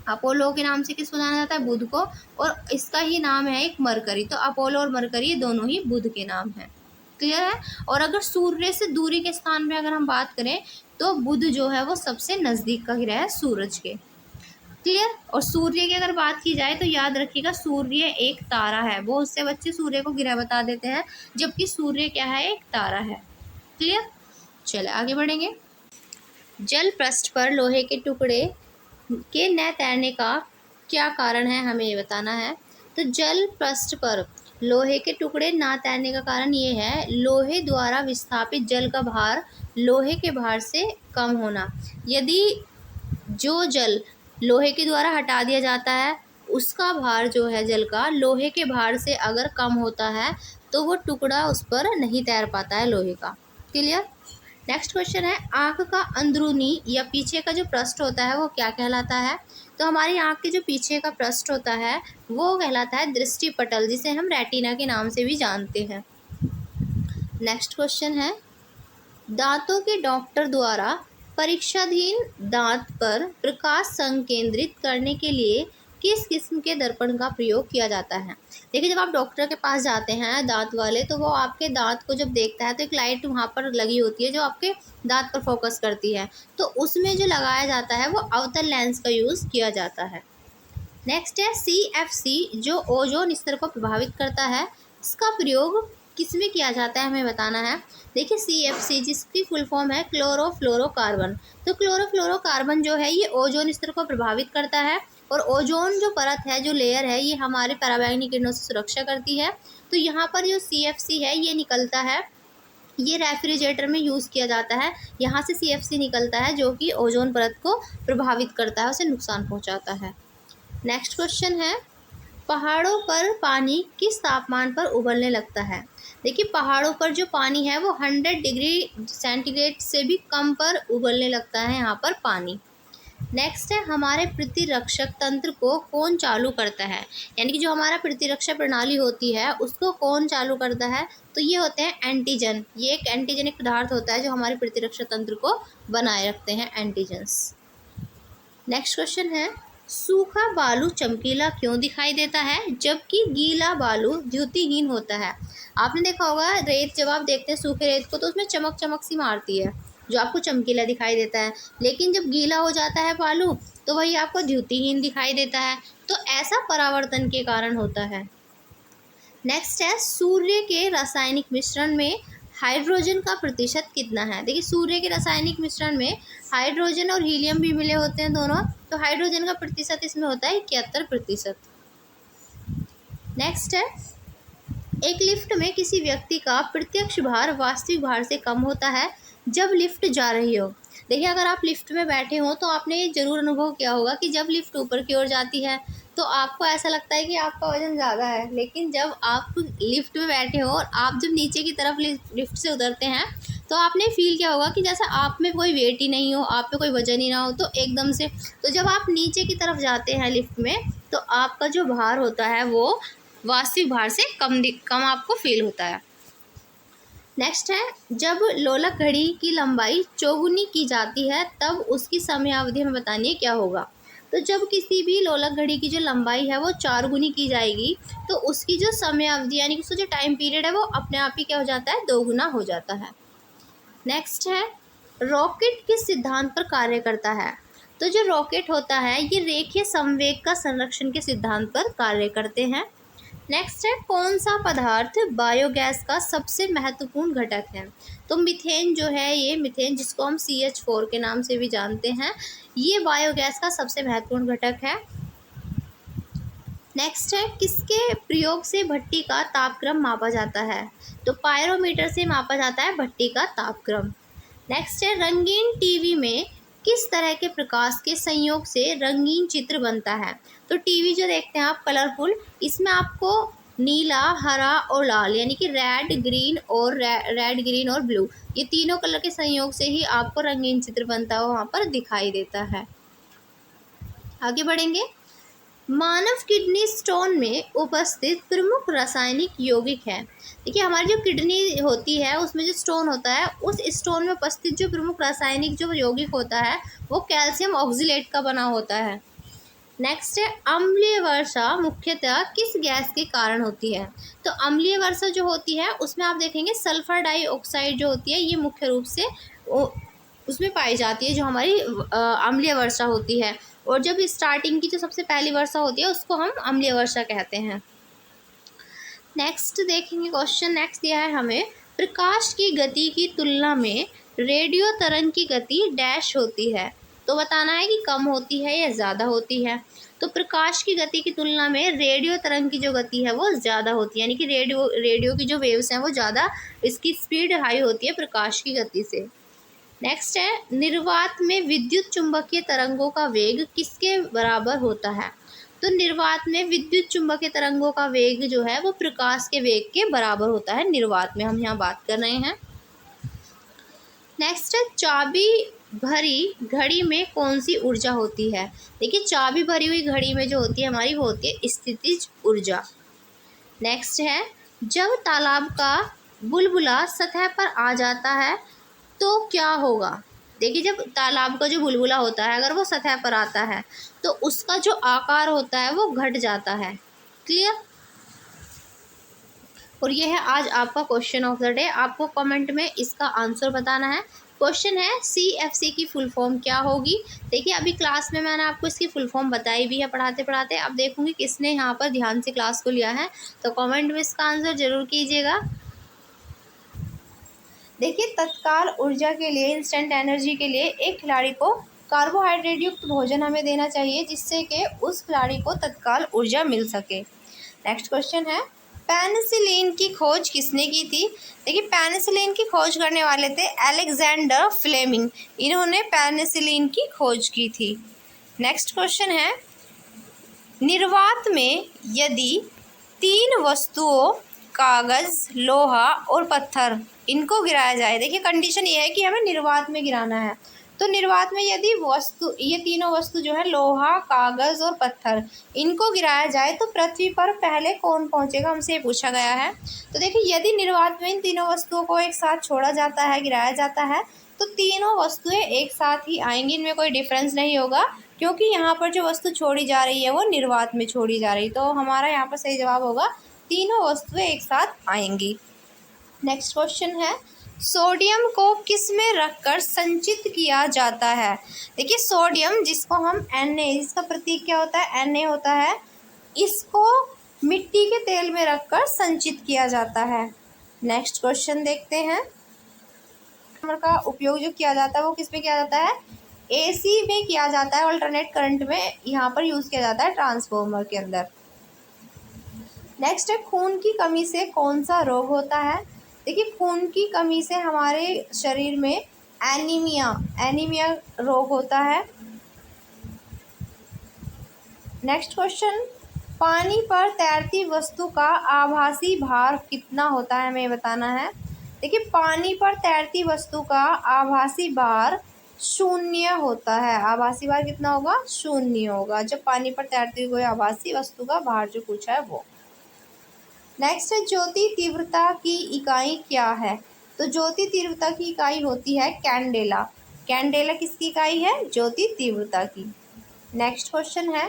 अपोलो के नाम से किसको जाना जाता है? बुध को। और इसका ही नाम है एक मरकरी। तो अपोलो और मरकरी दोनों ही बुध के नाम हैं। क्लियर है? और अगर सूर्य से दूरी के स्थान पे अगर हम बात करें तो बुध जो है वो सबसे नज़दीक का ग्रह है सूरज के। क्लियर? और सूर्य की अगर बात की जाए तो याद रखिएगा सूर्य एक तारा है। बहुत से बच्चे सूर्य को ग्रह बता देते हैं, जबकि सूर्य क्या है? एक तारा है। क्लियर? चले आगे बढ़ेंगे। जल पृष्ठ पर लोहे के टुकड़े के न तैरने का क्या कारण है, हमें ये बताना है। तो जल पृष्ठ पर लोहे के टुकड़े ना तैरने का कारण ये है, लोहे द्वारा विस्थापित जल का भार लोहे के भार से कम होना। यदि जो जल लोहे के द्वारा हटा दिया जाता है उसका भार जो है जल का लोहे के भार से अगर कम होता है तो वो टुकड़ा उस पर नहीं तैर पाता है लोहे का। क्लियर? नेक्स्ट क्वेश्चन है, आँख का अंदरूनी या पीछे का जो पृष्ठ होता है वो क्या कहलाता है? तो हमारी आँख के जो पीछे का पृष्ठ होता है वो कहलाता है दृष्टि पटल, जिसे हम रेटिना के नाम से भी जानते हैं। नेक्स्ट क्वेश्चन है, दांतों के डॉक्टर द्वारा परीक्षाधीन दांत पर प्रकाश संकेंद्रित करने के लिए किस किस्म के दर्पण का प्रयोग किया जाता है? देखिए, जब आप डॉक्टर के पास जाते हैं दांत वाले, तो वो आपके दांत को जब देखता है तो एक लाइट वहाँ पर लगी होती है जो आपके दांत पर फोकस करती है, तो उसमें जो लगाया जाता है वो अवतल लेंस का यूज़ किया जाता है। नेक्स्ट है CFC, जो ओजोन स्तर को प्रभावित करता है, इसका प्रयोग किसमें किया जाता है, हमें बताना है। देखिए, CFC जिसकी फुल फॉर्म है क्लोरोफ्लोरोकार्बन। तो क्लोरोफ्लोरोकार्बन जो है ये ओजोन स्तर को प्रभावित करता है, और ओजोन जो परत है, जो लेयर है, ये हमारे पराबैंगनी किरणों से सुरक्षा करती है। तो यहाँ पर जो CFC है ये निकलता है, ये रेफ्रिजरेटर में यूज़ किया जाता है। यहाँ से CFC निकलता है जो कि ओजोन परत को प्रभावित करता है, उसे नुकसान पहुँचाता है। नेक्स्ट क्वेश्चन है, पहाड़ों पर पानी किस तापमान पर उबलने लगता है? देखिए, पहाड़ों पर जो पानी है वो 100 डिग्री सेंटीग्रेड से भी कम पर उबलने लगता है यहाँ पर पानी। नेक्स्ट है, हमारे प्रतिरक्षक तंत्र को कौन चालू करता है? यानी कि जो हमारा प्रतिरक्षा प्रणाली होती है उसको कौन चालू करता है? तो ये होते हैं एंटीजन। ये एक एंटीजनिक पदार्थ होता है जो हमारे प्रतिरक्षा तंत्र को बनाए रखते हैं, एंटीजन्स। नेक्स्ट क्वेश्चन है, सूखा बालू चमकीला क्यों दिखाई देता है जबकि गीला बालू द्युतिहीन होता है? आपने देखा होगा रेत, जब आप देखते हैं सूखे रेत को तो उसमें चमक चमक सी मारती है जो आपको चमकीला दिखाई देता है, लेकिन जब गीला हो जाता है बालू तो वही आपको द्युतिहीन दिखाई देता है। तो ऐसा परावर्तन के कारण होता है। नेक्स्ट है, सूर्य के रासायनिक मिश्रण में हाइड्रोजन का प्रतिशत कितना है? देखिए, सूर्य के रासायनिक मिश्रण में हाइड्रोजन और हीलियम भी मिले होते हैं दोनों, तो हाइड्रोजन का प्रतिशत इसमें होता है 71%। नेक्स्ट है, एक लिफ्ट में किसी व्यक्ति का प्रत्यक्ष भार वास्तविक भार से कम होता है जब लिफ्ट जा रही हो। देखिए, अगर आप लिफ्ट में बैठे हो तो आपने ये जरूर अनुभव किया होगा कि जब लिफ्ट ऊपर की ओर जाती है तो आपको ऐसा लगता है कि आपका वजन ज़्यादा है, लेकिन जब आप लिफ्ट में बैठे हो और आप जब नीचे की तरफ लिफ्ट से उतरते हैं तो आपने फील किया होगा कि जैसा आप में कोई वेट ही नहीं हो, आप पे कोई वजन ही ना हो, तो एकदम से, तो जब आप नीचे की तरफ जाते हैं लिफ्ट में तो आपका जो भार होता है वो वास्तविक भार से कम आपको फील होता है। नेक्स्ट है, जब लोलक घड़ी की लंबाई चौगुनी की जाती है तब उसकी समयावधि हमें बतानी है क्या होगा? तो जब किसी भी लोलक घड़ी की जो लंबाई है वो 4 गुनी की जाएगी तो उसकी जो समयावधि यानी कि उसका जो टाइम पीरियड है वो अपने आप ही क्या हो जाता है? 2 गुना हो जाता है। नेक्स्ट है, रॉकेट किस सिद्धांत पर कार्य करता है? तो जो रॉकेट होता है ये रेखीय संवेग का संरक्षण के सिद्धांत पर कार्य करते हैं। नेक्स्ट है, कौन सा पदार्थ बायोगैस का सबसे महत्वपूर्ण घटक है? तो मीथेन जो है, ये मीथेन जिसको हम CH4 के नाम से भी जानते हैं, ये बायोगैस का सबसे महत्वपूर्ण घटक है। नेक्स्ट है, किसके प्रयोग से भट्टी का तापक्रम मापा जाता है? तो पायरोमीटर से मापा जाता है भट्टी का तापक्रम। नेक्स्ट है, रंगीन टीवी में किस तरह के प्रकाश के संयोग से रंगीन चित्र बनता है? तो टीवी जो देखते हैं आप कलरफुल, इसमें आपको नीला, हरा और लाल यानी कि रेड ग्रीन और ब्लू, ये तीनों कलर के संयोग से ही आपको रंगीन चित्र बनता हुआ वहाँ पर दिखाई देता है। आगे बढ़ेंगे। मानव किडनी स्टोन में उपस्थित प्रमुख रासायनिक यौगिक है। देखिए हमारी जो किडनी होती है उसमें जो स्टोन होता है, उस स्टोन में उपस्थित जो प्रमुख रासायनिक जो यौगिक होता है वो कैल्शियम ऑक्सीलेट का बना होता है। नेक्स्ट है अम्लीय वर्षा मुख्यतः किस गैस के कारण होती है। तो अम्लीय वर्षा जो होती है उसमें आप देखेंगे सल्फर डाइऑक्साइड जो होती है ये मुख्य रूप से उसमें पाई जाती है, जो हमारी अम्लीय वर्षा होती है। और जब स्टार्टिंग की जो सबसे पहली वर्षा होती है उसको हम अम्लीय वर्षा कहते हैं। नेक्स्ट देखेंगे क्वेश्चन नेक्स्ट दिया है हमें, प्रकाश की गति की तुलना में रेडियो तरंग की गति डैश होती है। तो बताना है कि कम होती है या ज़्यादा होती है। तो प्रकाश की गति की तुलना में रेडियो तरंग की जो गति है वो ज़्यादा होती है, यानी कि रेडियो की जो वेव्स हैं वो ज़्यादा, इसकी स्पीड हाई होती है प्रकाश की गति से। नेक्स्ट है निर्वात में विद्युत चुंबकीय तरंगों का वेग किसके बराबर होता है। तो निर्वात में विद्युत चुंबकीय तरंगों का वेग जो है वो प्रकाश के वेग के बराबर होता है। निर्वात में हम यहाँ बात कर रहे हैं। नेक्स्ट है चाबी भरी घड़ी में कौन सी ऊर्जा होती है। देखिए चाबी भरी हुई घड़ी में जो होती है हमारी वो होती है स्थितिज ऊर्जा। नेक्स्ट है जब तालाब का बुलबुला सतह पर आ जाता है तो क्या होगा। देखिए जब तालाब का जो बुलबुला होता है अगर वो सतह पर आता है तो उसका जो आकार होता है वो घट जाता है। क्लियर। और ये है आज आपका क्वेश्चन ऑफ द डे। आपको कमेंट में इसका आंसर बताना है। क्वेश्चन है CFC की फुल फॉर्म क्या होगी। देखिए अभी क्लास में मैंने आपको इसकी फुल फॉर्म बताई भी है पढ़ाते पढ़ाते। अब देखूंगी किसने यहाँ पर ध्यान से क्लास को लिया है, तो कमेंट में इसका आंसर जरूर कीजिएगा। देखिए तत्काल ऊर्जा के लिए, इंस्टेंट एनर्जी के लिए एक खिलाड़ी को कार्बोहाइड्रेट युक्त भोजन हमें देना चाहिए जिससे कि उस खिलाड़ी को तत्काल ऊर्जा मिल सके। नेक्स्ट क्वेश्चन है पेनिसिलिन की खोज किसने की थी। देखिए पेनिसिलिन की खोज करने वाले थे अलेक्जेंडर फ्लेमिंग, इन्होंने पेनिसिलिन की खोज की थी। नेक्स्ट क्वेश्चन है निर्वात में यदि 3 वस्तुओं कागज़, लोहा और पत्थर इनको गिराया जाए। देखिए कंडीशन ये है कि हमें निर्वात में गिराना है। तो निर्वात में यदि ये तीनों वस्तु जो है लोहा, कागज़ और पत्थर, इनको गिराया जाए तो पृथ्वी पर पहले कौन पहुंचेगा, हमसे ये पूछा गया है। तो देखिए यदि निर्वात में इन तीनों वस्तुओं को एक साथ छोड़ा जाता है, गिराया जाता है, तो तीनों वस्तुएं एक साथ ही आएंगी, इनमें कोई डिफरेंस नहीं होगा क्योंकि यहाँ पर जो वस्तु छोड़ी जा रही है वो निर्वात में छोड़ी जा रही। तो हमारा यहाँ पर सही जवाब होगा तीनों वस्तुएं एक साथ आएंगी। नेक्स्ट क्वेश्चन है सोडियम को किस में रखकर संचित किया जाता है। देखिए सोडियम जिसको हम Na, इसका प्रतीक क्या होता है Na होता है, इसको मिट्टी के तेल में रखकर संचित किया जाता है। नेक्स्ट क्वेश्चन देखते हैं का उपयोग जो किया जाता है वो किस में किया जाता है, AC में किया जाता है, अल्टरनेट करंट में यहाँ पर यूज़ किया जाता है ट्रांसफॉर्मर के अंदर। नेक्स्ट है खून की कमी से कौन सा रोग होता है। देखिए खून की कमी से हमारे शरीर में एनीमिया रोग होता है। नेक्स्ट क्वेश्चन पानी पर तैरती वस्तु का आभासी भार कितना होता है, हमें बताना है। देखिए पानी पर तैरती वस्तु का आभासी भार 0 होता है। आभासी भार कितना होगा, 0 होगा जब पानी पर तैरती हुई आभासी वस्तु का भार जो पूछा है वो। नेक्स्ट है ज्योति तीव्रता की इकाई क्या है। तो ज्योति तीव्रता की इकाई होती है कैंडेला। कैंडेला किसकी इकाई है, ज्योति तीव्रता की। नेक्स्ट क्वेश्चन है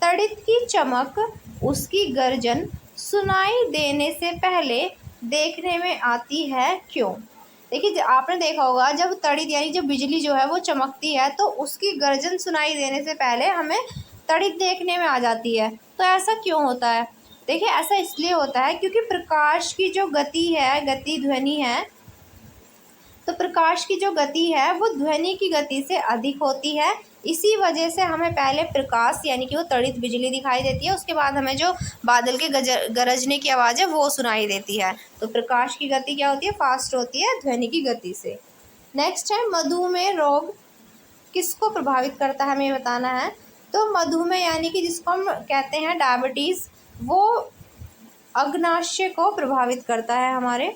तड़ित की चमक उसकी गर्जन सुनाई देने से पहले देखने में आती है क्यों। देखिए आपने देखा होगा जब तड़ित यानी जब बिजली जो है वो चमकती है तो उसकी गर्जन सुनाई देने से पहले हमें तड़ित देखने में आ जाती है। तो ऐसा क्यों होता है। देखिए ऐसा इसलिए होता है क्योंकि प्रकाश की जो गति है, गति ध्वनि है, तो प्रकाश की जो गति है वो ध्वनि की गति से अधिक होती है। इसी वजह से हमें पहले प्रकाश यानी कि वो तड़ित बिजली दिखाई देती है, उसके बाद हमें जो बादल के गरजने की आवाज़ है वो सुनाई देती है। तो प्रकाश की गति क्या होती है, फास्ट होती है ध्वनि की गति से। नेक्स्ट है मधुमेह रोग किसको प्रभावित करता है, हमें बताना है। तो मधुमेह यानी कि जिसको हम कहते हैं डायबिटीज़, वो अग्नाशय को प्रभावित करता है हमारे।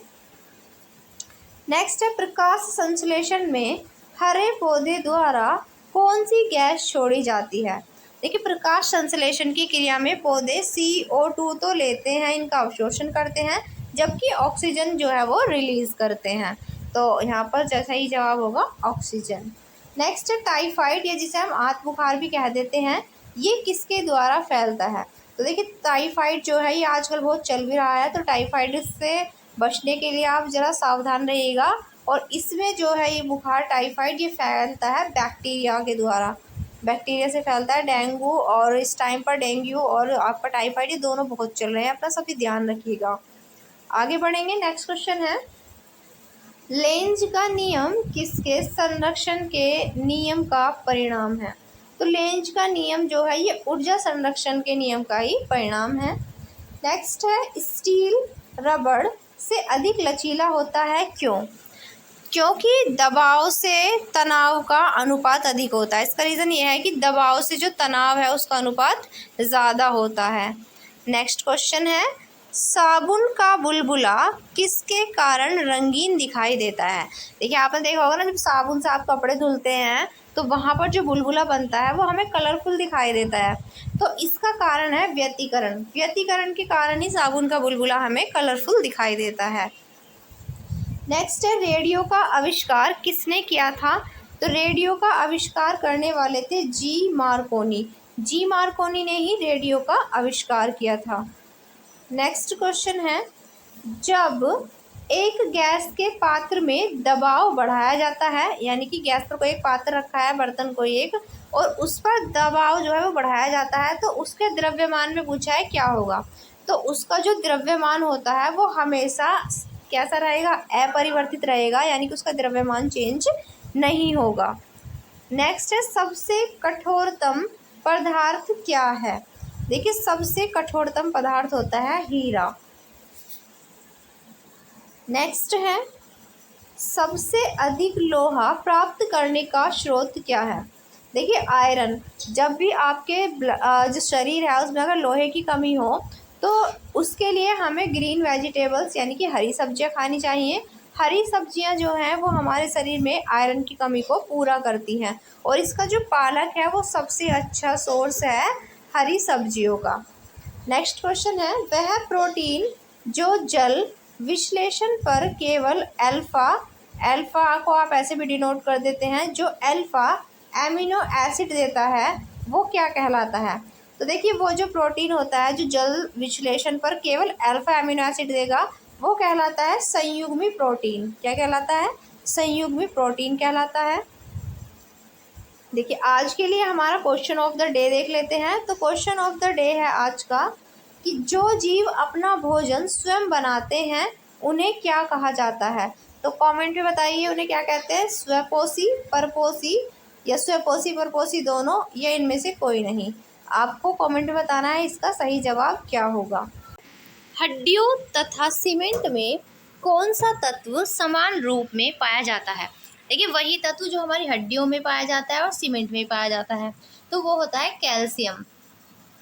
नेक्स्ट है प्रकाश संश्लेषण में हरे पौधे द्वारा कौन सी गैस छोड़ी जाती है। देखिए प्रकाश संश्लेषण की क्रिया में पौधे CO2 तो लेते हैं, इनका अवशोषण करते हैं, जबकि ऑक्सीजन जो है वो रिलीज करते हैं। तो यहाँ पर जैसा ही जवाब होगा ऑक्सीजन। नेक्स्ट है टाइफाइड, या जिसे हम आंत बुखार भी कह देते हैं, ये किसके द्वारा फैलता है? तो देखिए टाइफाइड जो है ये आजकल बहुत चल भी रहा है, तो टाइफाइड से बचने के लिए आप ज़रा सावधान रहिएगा। और इसमें जो है ये बुखार टाइफाइड ये फैलता है बैक्टीरिया के द्वारा, बैक्टीरिया से फैलता है। डेंगू और इस टाइम पर डेंगू और आपका टाइफाइड ये दोनों बहुत चल रहे हैं, अपना सभी ध्यान रखिएगा। आगे बढ़ेंगे। नेक्स्ट क्वेश्चन है लेंज का नियम किसके संरक्षण के नियम का परिणाम है? तो लेंज का नियम जो है ये ऊर्जा संरक्षण के नियम का ही परिणाम है। नेक्स्ट है स्टील रबड़ से अधिक लचीला होता है, क्यों? क्योंकि दबाव से तनाव का अनुपात अधिक होता है। इसका रीज़न ये है कि दबाव से जो तनाव है उसका अनुपात ज़्यादा होता है। नेक्स्ट क्वेश्चन है साबुन का बुलबुला किसके कारण रंगीन दिखाई देता है? देखिए आपने देखा होगा ना, जब साबुन से आप कपड़े धुलते हैं तो वहाँ पर जो बुलबुला बनता है वो हमें कलरफुल दिखाई देता है। तो इसका कारण है व्यतिकरण, व्यतिकरण के कारण ही साबुन का बुलबुला हमें कलरफुल दिखाई देता है। नेक्स्ट है रेडियो का आविष्कार किसने किया था? तो रेडियो का आविष्कार करने वाले थे जी मार्कोनी, जी मार्कोनी ने ही रेडियो का आविष्कार किया था। नेक्स्ट क्वेश्चन है जब एक गैस के पात्र में दबाव बढ़ाया जाता है, यानी कि गैस पर कोई एक पात्र रखा है, बर्तन कोई एक, और उस पर दबाव जो है वो बढ़ाया जाता है, तो उसके द्रव्यमान में पूछा है क्या होगा? तो उसका जो द्रव्यमान होता है वो हमेशा कैसा रहेगा? अपरिवर्तित रहेगा, यानी कि उसका द्रव्यमान चेंज नहीं होगा। नेक्स्ट है सबसे कठोरतम पदार्थ क्या है? देखिए सबसे कठोरतम पदार्थ होता है हीरा। नेक्स्ट है सबसे अधिक लोहा प्राप्त करने का स्रोत क्या है? देखिए आयरन, जब भी आपके जो शरीर है उसमें अगर लोहे की कमी हो तो उसके लिए हमें ग्रीन वेजिटेबल्स यानी कि हरी सब्जियां खानी चाहिए। हरी सब्जियां जो हैं वो हमारे शरीर में आयरन की कमी को पूरा करती हैं, और इसका जो पालक है वो सबसे अच्छा सोर्स है हरी सब्जियों का। नेक्स्ट क्वेश्चन है वह प्रोटीन जो जल विश्लेषण पर केवल अल्फा, अल्फा को आप ऐसे भी डिनोट कर देते हैं, जो अल्फा एमिनो एसिड देता है वो क्या कहलाता है? तो देखिए वो जो प्रोटीन होता है जो जल विश्लेषण पर केवल अल्फा एमिनो एसिड देगा वो कहलाता है संयुग्मी प्रोटीन। क्या कहलाता है? संयुग्मी प्रोटीन कहलाता है। देखिए आज के लिए हमारा क्वेश्चन ऑफ द डे देख लेते हैं। तो क्वेश्चन ऑफ द डे है आज का कि जो जीव अपना भोजन स्वयं बनाते हैं उन्हें क्या कहा जाता है? तो कमेंट में बताइए उन्हें क्या कहते हैं, स्वपोषी, परपोषी या स्वपोषी परपोषी दोनों, या इनमें से कोई नहीं। आपको कमेंट में बताना है इसका सही जवाब क्या होगा। हड्डियों तथा सीमेंट में कौन सा तत्व समान रूप में पाया जाता है? देखिए वही तत्व जो हमारी हड्डियों में पाया जाता है और सीमेंट में पाया जाता है, तो वो होता है कैल्शियम।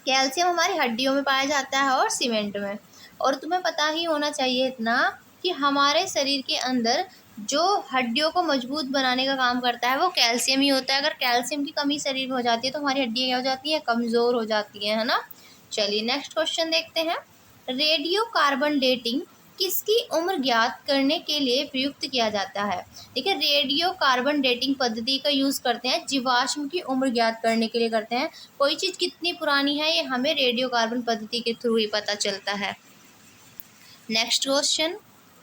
कैल्शियम हमारी हड्डियों में पाया जाता है और सीमेंट में। और तुम्हें पता ही होना चाहिए इतना कि हमारे शरीर के अंदर जो हड्डियों को मजबूत बनाने का काम करता है वो कैल्शियम ही होता है। अगर कैल्शियम की कमी शरीर में हो जाती है तो हमारी हड्डियाँ क्या हो जाती हैं? कमज़ोर हो जाती हैं, है ना। चलिए नेक्स्ट क्वेश्चन देखते हैं। रेडियो कार्बन डेटिंग किसकी उम्र ज्ञात करने के लिए प्रयुक्त किया जाता है? देखिए रेडियो कार्बन डेटिंग पद्धति का यूज़ करते हैं जीवाश्म की उम्र ज्ञात करने के लिए करते हैं। कोई चीज़ कितनी पुरानी है ये हमें रेडियो कार्बन पद्धति के थ्रू ही पता चलता है। नेक्स्ट क्वेश्चन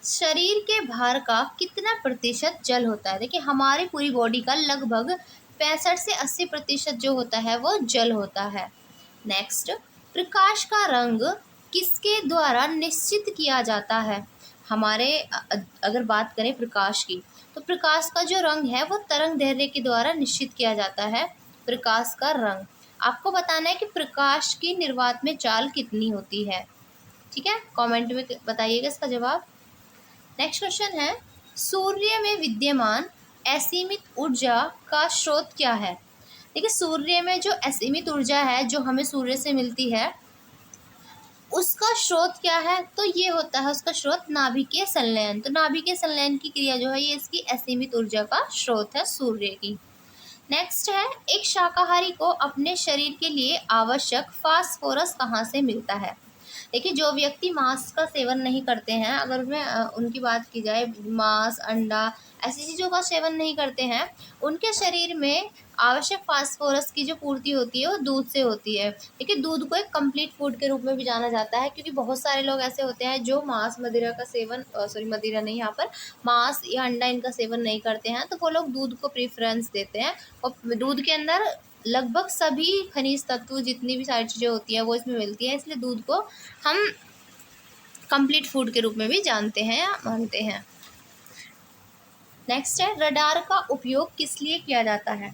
शरीर के भार का कितना प्रतिशत जल होता है? देखिए हमारी पूरी बॉडी का लगभग 65 से 80% जो होता है वो जल होता है। नेक्स्ट प्रकाश का रंग किसके द्वारा निश्चित किया जाता है? हमारे अगर बात करें प्रकाश की तो प्रकाश का जो रंग है वो तरंग दैर्ध्य के द्वारा निश्चित किया जाता है। प्रकाश का रंग आपको बताना है कि प्रकाश की निर्वात में चाल कितनी होती है, ठीक है, कमेंट में बताइएगा इसका जवाब। नेक्स्ट क्वेश्चन है सूर्य में विद्यमान असीमित ऊर्जा का स्रोत क्या है? देखिए सूर्य में जो असीमित ऊर्जा है जो हमें सूर्य से मिलती है उसका स्रोत क्या है? तो ये होता है उसका स्रोत नाभिकीय संलयन। तो नाभिकीय संलयन की क्रिया जो है ये इसकी असीमित ऊर्जा का स्रोत है सूर्य की। नेक्स्ट है, एक शाकाहारी को अपने शरीर के लिए आवश्यक फास्फोरस कहाँ से मिलता है। देखिए, जो व्यक्ति मांस का सेवन नहीं करते हैं, अगर उनमें उनकी बात की जाए, मांस, अंडा, ऐसी चीज़ों का सेवन नहीं करते हैं, उनके शरीर में आवश्यक फास्फोरस की जो पूर्ति होती है वो दूध से होती है। देखिए, दूध को एक कंप्लीट फूड के रूप में भी जाना जाता है, क्योंकि बहुत सारे लोग ऐसे होते हैं जो मांस मदिरा का सेवन सॉरी मदिरा नहीं, यहाँ पर मांस या अंडा इनका सेवन नहीं करते हैं, तो वो लोग दूध को प्रेफरेंस देते हैं। और दूध के अंदर लगभग सभी खनिज तत्व, जितनी भी सारी चीज़ें होती हैं वो इसमें मिलती हैं, इसलिए दूध को हम कंप्लीट फूड के रूप में भी जानते हैं या मानते हैं। नेक्स्ट है, रडार का उपयोग किस लिए किया जाता है।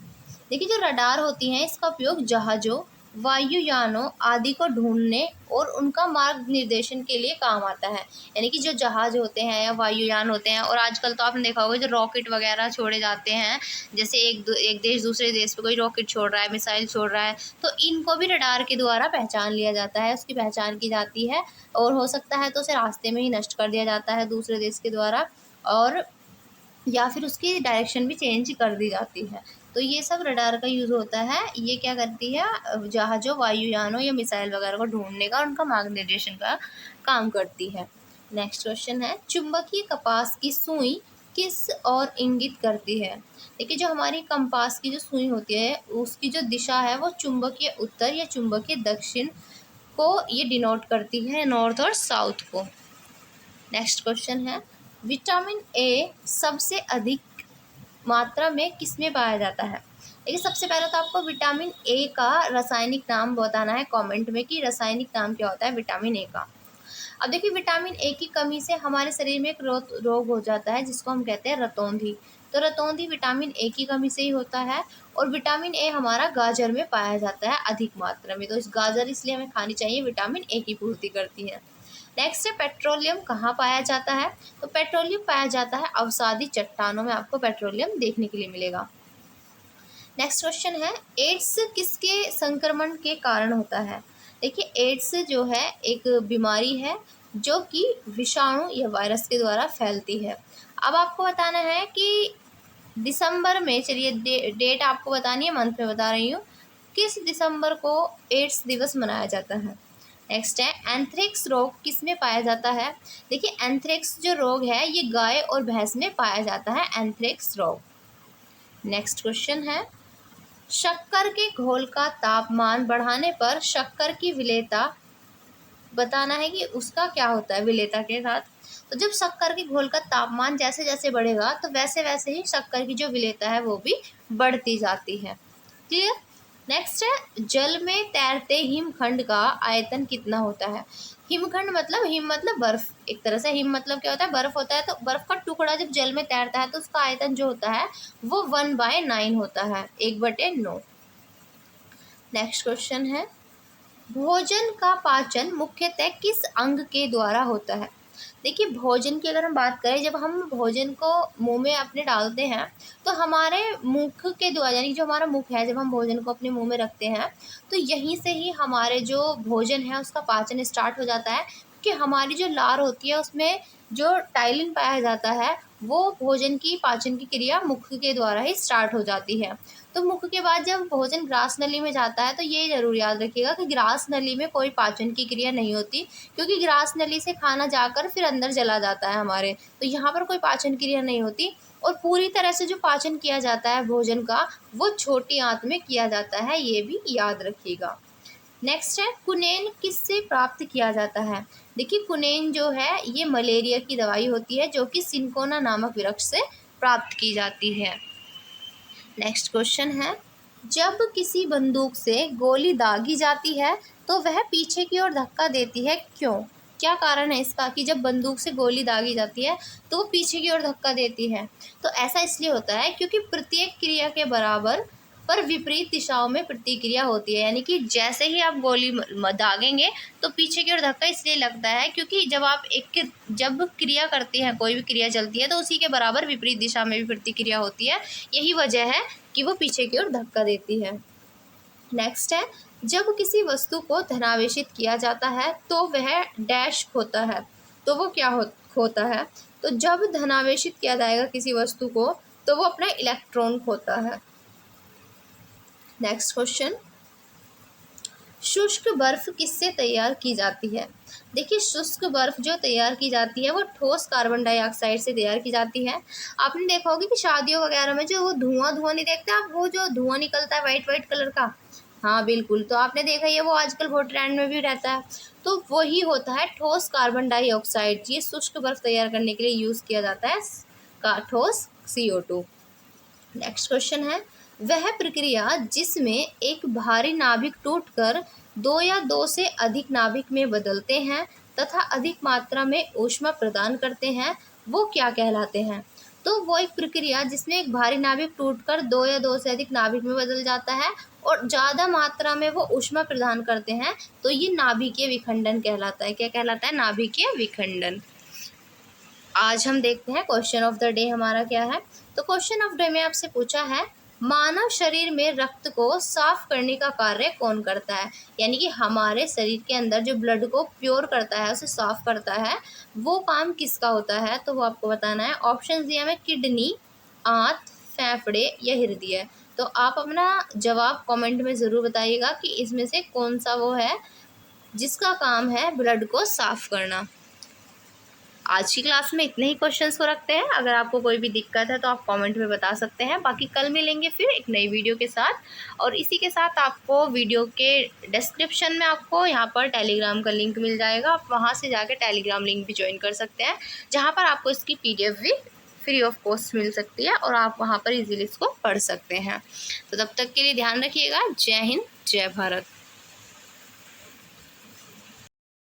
देखिए, जो रडार होती हैं इसका उपयोग जहाज़ों, वायुयानों आदि को ढूंढने और उनका मार्ग निर्देशन के लिए काम आता है। यानी कि जो जहाज़ होते हैं या वायुयान होते हैं, और आजकल तो आपने देखा होगा जो रॉकेट वगैरह छोड़े जाते हैं, जैसे एक देश दूसरे देश पे कोई रॉकेट छोड़ रहा है, मिसाइल छोड़ रहा है, तो इनको भी रडार के द्वारा पहचान लिया जाता है, उसकी पहचान की जाती है, और हो सकता है तो उसे रास्ते में ही नष्ट कर दिया जाता है दूसरे देश के द्वारा, और या फिर उसकी डायरेक्शन भी चेंज कर दी जाती है। तो ये सब रडार का यूज़ होता है। ये क्या करती है, जहाज़ों, वायुयानों या मिसाइल वगैरह को ढूंढने का, उनका मार्ग निर्देशन का काम करती है। नेक्स्ट क्वेश्चन है, चुंबकीय कपास की सुई किस ओर इंगित करती है। देखिए, जो हमारी कंपास की जो सुई होती है उसकी जो दिशा है वो चुंबकीय उत्तर या चुंबकीय दक्षिण को ये डिनोट करती है, नॉर्थ और साउथ को। नेक्स्ट क्वेश्चन है, विटामिन ए सबसे अधिक मात्रा में किसमें पाया जाता है। देखिए, सबसे पहले तो आपको विटामिन ए का रासायनिक नाम बताना है कमेंट में कि रासायनिक नाम क्या होता है विटामिन ए का। अब देखिए, विटामिन ए की कमी से हमारे शरीर में एक रोग हो जाता है जिसको हम कहते हैं रतौंधी। तो रतौंधी विटामिन ए की कमी से ही होता है, और विटामिन ए हमारा गाजर में पाया जाता है अधिक मात्रा में, तो इस गाजर इसलिए हमें खानी चाहिए, विटामिन ए की पूर्ति करती है। नेक्स्ट है, पेट्रोलियम कहाँ पाया जाता है। तो पेट्रोलियम पाया जाता है अवसादी चट्टानों में, आपको पेट्रोलियम देखने के लिए मिलेगा। नेक्स्ट क्वेश्चन है, एड्स किसके संक्रमण के कारण होता है। देखिए, एड्स जो है एक बीमारी है जो कि विषाणु या वायरस के द्वारा फैलती है। अब आपको बताना है कि दिसंबर में, चलिए डेट आपको बतानी है, मंथ में बता रही हूँ, किस दिसंबर को एड्स दिवस मनाया जाता है। नेक्स्ट है, एंथ्रेक्स रोग किस में पाया जाता है। देखिए, एंथ्रेक्स जो रोग है ये गाय और भैंस में पाया जाता है, एंथ्रेक्स रोग। नेक्स्ट क्वेश्चन है, शक्कर के घोल का तापमान बढ़ाने पर शक्कर की विलेयता बताना है कि उसका क्या होता है विलेयता के साथ। तो जब शक्कर के घोल का तापमान जैसे जैसे बढ़ेगा तो वैसे वैसे ही शक्कर की जो विलेयता है वो भी बढ़ती जाती है। क्लियर। नेक्स्ट है, जल में तैरते हिमखंड का आयतन कितना होता है। हिमखंड मतलब, हिम मतलब बर्फ, एक तरह से हिम मतलब क्या होता है, बर्फ होता है। तो बर्फ का टुकड़ा जब जल में तैरता है तो उसका आयतन जो होता है वो 1/9 होता है, 1/9। नेक्स्ट क्वेश्चन है, भोजन का पाचन मुख्यतः किस अंग के द्वारा होता है। देखिए, भोजन की अगर हम बात करें, जब हम भोजन को मुंह में अपने डालते हैं तो हमारे मुख के द्वारा, यानी जो हमारा मुख है, जब हम भोजन को अपने मुंह में रखते हैं तो यहीं से ही हमारे जो भोजन है उसका पाचन स्टार्ट हो जाता है, कि हमारी जो लार होती है उसमें जो टाइलिन पाया जाता है वो भोजन की पाचन की क्रिया मुख के द्वारा ही स्टार्ट हो जाती है। तो मुख के बाद जब भोजन ग्रास नली में जाता है तो ये ज़रूर याद रखिएगा कि ग्रास नली में कोई पाचन की क्रिया नहीं होती, क्योंकि ग्रास नली से खाना जाकर फिर अंदर चला जाता है हमारे, तो यहाँ पर कोई पाचन क्रिया नहीं होती। और पूरी तरह से जो पाचन किया जाता है भोजन का वो छोटी आंत में किया जाता है, ये भी याद रखिएगा। नेक्स्ट है, कुनेन किससे प्राप्त किया जाता है। देखिए, कुनेन जो है ये मलेरिया की दवाई होती है जो कि सिंकोना नामक वृक्ष से प्राप्त की जाती है। नेक्स्ट क्वेश्चन है, जब किसी बंदूक से गोली दागी जाती है तो वह पीछे की ओर धक्का देती है, क्यों। क्या कारण है इसका कि जब बंदूक से गोली दागी जाती है तो वो पीछे की ओर धक्का देती है। तो ऐसा इसलिए होता है क्योंकि प्रत्येक क्रिया के बराबर पर विपरीत दिशाओं में प्रतिक्रिया होती है, यानी कि जैसे ही आप गोली दागेंगे तो पीछे की ओर धक्का इसलिए लगता है क्योंकि जब क्रिया करते हैं, कोई भी क्रिया चलती है तो उसी के बराबर विपरीत दिशा में भी प्रतिक्रिया होती है, यही वजह है कि वो पीछे की ओर धक्का देती है। नेक्स्ट है, जब किसी वस्तु को धनावेशित किया जाता है तो वह डैश खोता है, तो वो क्या खोता है। तो जब धनावेशित किया जाएगा किसी वस्तु को तो वो अपना इलेक्ट्रॉन खोता है। नेक्स्ट क्वेश्चन, शुष्क बर्फ किससे तैयार की जाती है? देखिए, शुष्क बर्फ जो तैयार की जाती है वो ठोस कार्बन डाइऑक्साइड से तैयार की जाती है। आपने देखा होगा कि शादियों वगैरह में जो वो धुआं धुआं नहीं देखते आप, वो जो धुआं निकलता है वाइट वाइट कलर का, हाँ बिल्कुल, तो आपने देखा ही है, वो आजकल बहुत ट्रेंड में भी रहता है। तो वही होता है ठोस कार्बन डाइऑक्साइड। ये शुष्क बर्फ तैयार करने के लिए यूज़ किया जाता है का ठोस CO2। नेक्स्ट क्वेश्चन है, वह प्रक्रिया जिसमें एक भारी नाभिक टूटकर दो या दो से अधिक नाभिक में बदलते हैं तथा अधिक मात्रा में ऊष्मा प्रदान करते हैं, वो क्या कहलाते हैं? तो वो एक प्रक्रिया जिसमें एक भारी नाभिक टूटकर दो या दो से अधिक नाभिक में बदल जाता है और ज़्यादा मात्रा में वो ऊष्मा प्रदान करते हैं, तो ये नाभिकीय विखंडन कहलाता है। क्या कहलाता है? नाभिकीय विखंडन। आज हम देखते हैं क्वेश्चन ऑफ द डे हमारा क्या है। तो क्वेश्चन ऑफ डे में आपसे पूछा है, मानव शरीर में रक्त को साफ करने का कार्य कौन करता है? यानी कि हमारे शरीर के अंदर जो ब्लड को प्योर करता है, उसे साफ करता है, वो काम किसका होता है? तो वो आपको बताना है। ऑप्शन दिया में किडनी, आंत, फेफड़े या हृदय। तो आप अपना जवाब कमेंट में ज़रूर बताइएगा कि इसमें से कौन सा वो है जिसका काम है ब्लड को साफ करना। आज की क्लास में इतने ही क्वेश्चंस को रखते हैं। अगर आपको कोई भी दिक्कत है तो आप कमेंट में बता सकते हैं। बाकी कल मिलेंगे फिर एक नई वीडियो के साथ। और इसी के साथ आपको वीडियो के डिस्क्रिप्शन में आपको यहाँ पर टेलीग्राम का लिंक मिल जाएगा। आप वहाँ से जाकर टेलीग्राम लिंक भी ज्वाइन कर सकते हैं, जहाँ पर आपको इसकी PDF भी फ्री ऑफ कॉस्ट मिल सकती है और आप वहाँ पर इजीली इसको पढ़ सकते हैं। तो तब तक के लिए ध्यान रखिएगा। जय हिंद, जय भारत।